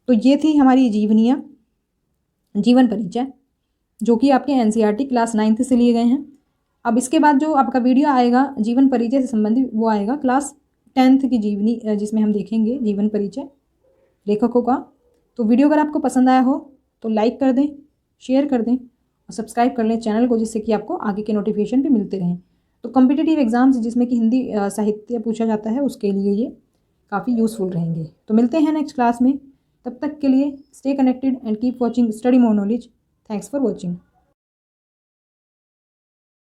तो ये थी हमारी जीवनीय जीवन परिचय, जो कि आपके एनसीईआरटी क्लास 9th से लिए गए हैं। अब इसके बाद जो आपका वीडियो आएगा जीवन परिचय से संबंधित, वो आएगा क्लास 10th की जीवनी, जिसमें हम देखेंगे जीवन परिचय लेखकों का। तो वीडियो अगर आपको पसंद आया हो तो लाइक कर दें, शेयर कर दें और सब्सक्राइब कर लें चैनल को, जिससे कि आपको आगे के नोटिफिकेशन भी मिलते रहें। तो कॉम्पिटिटिव एग्जाम्स जिसमें कि हिंदी साहित्य पूछा जाता है, उसके लिए ये काफ़ी यूज़फुल रहेंगे। तो मिलते हैं नेक्स्ट क्लास में। तब तक के लिए stay connected and keep watching study more knowledge. Thanks for watching.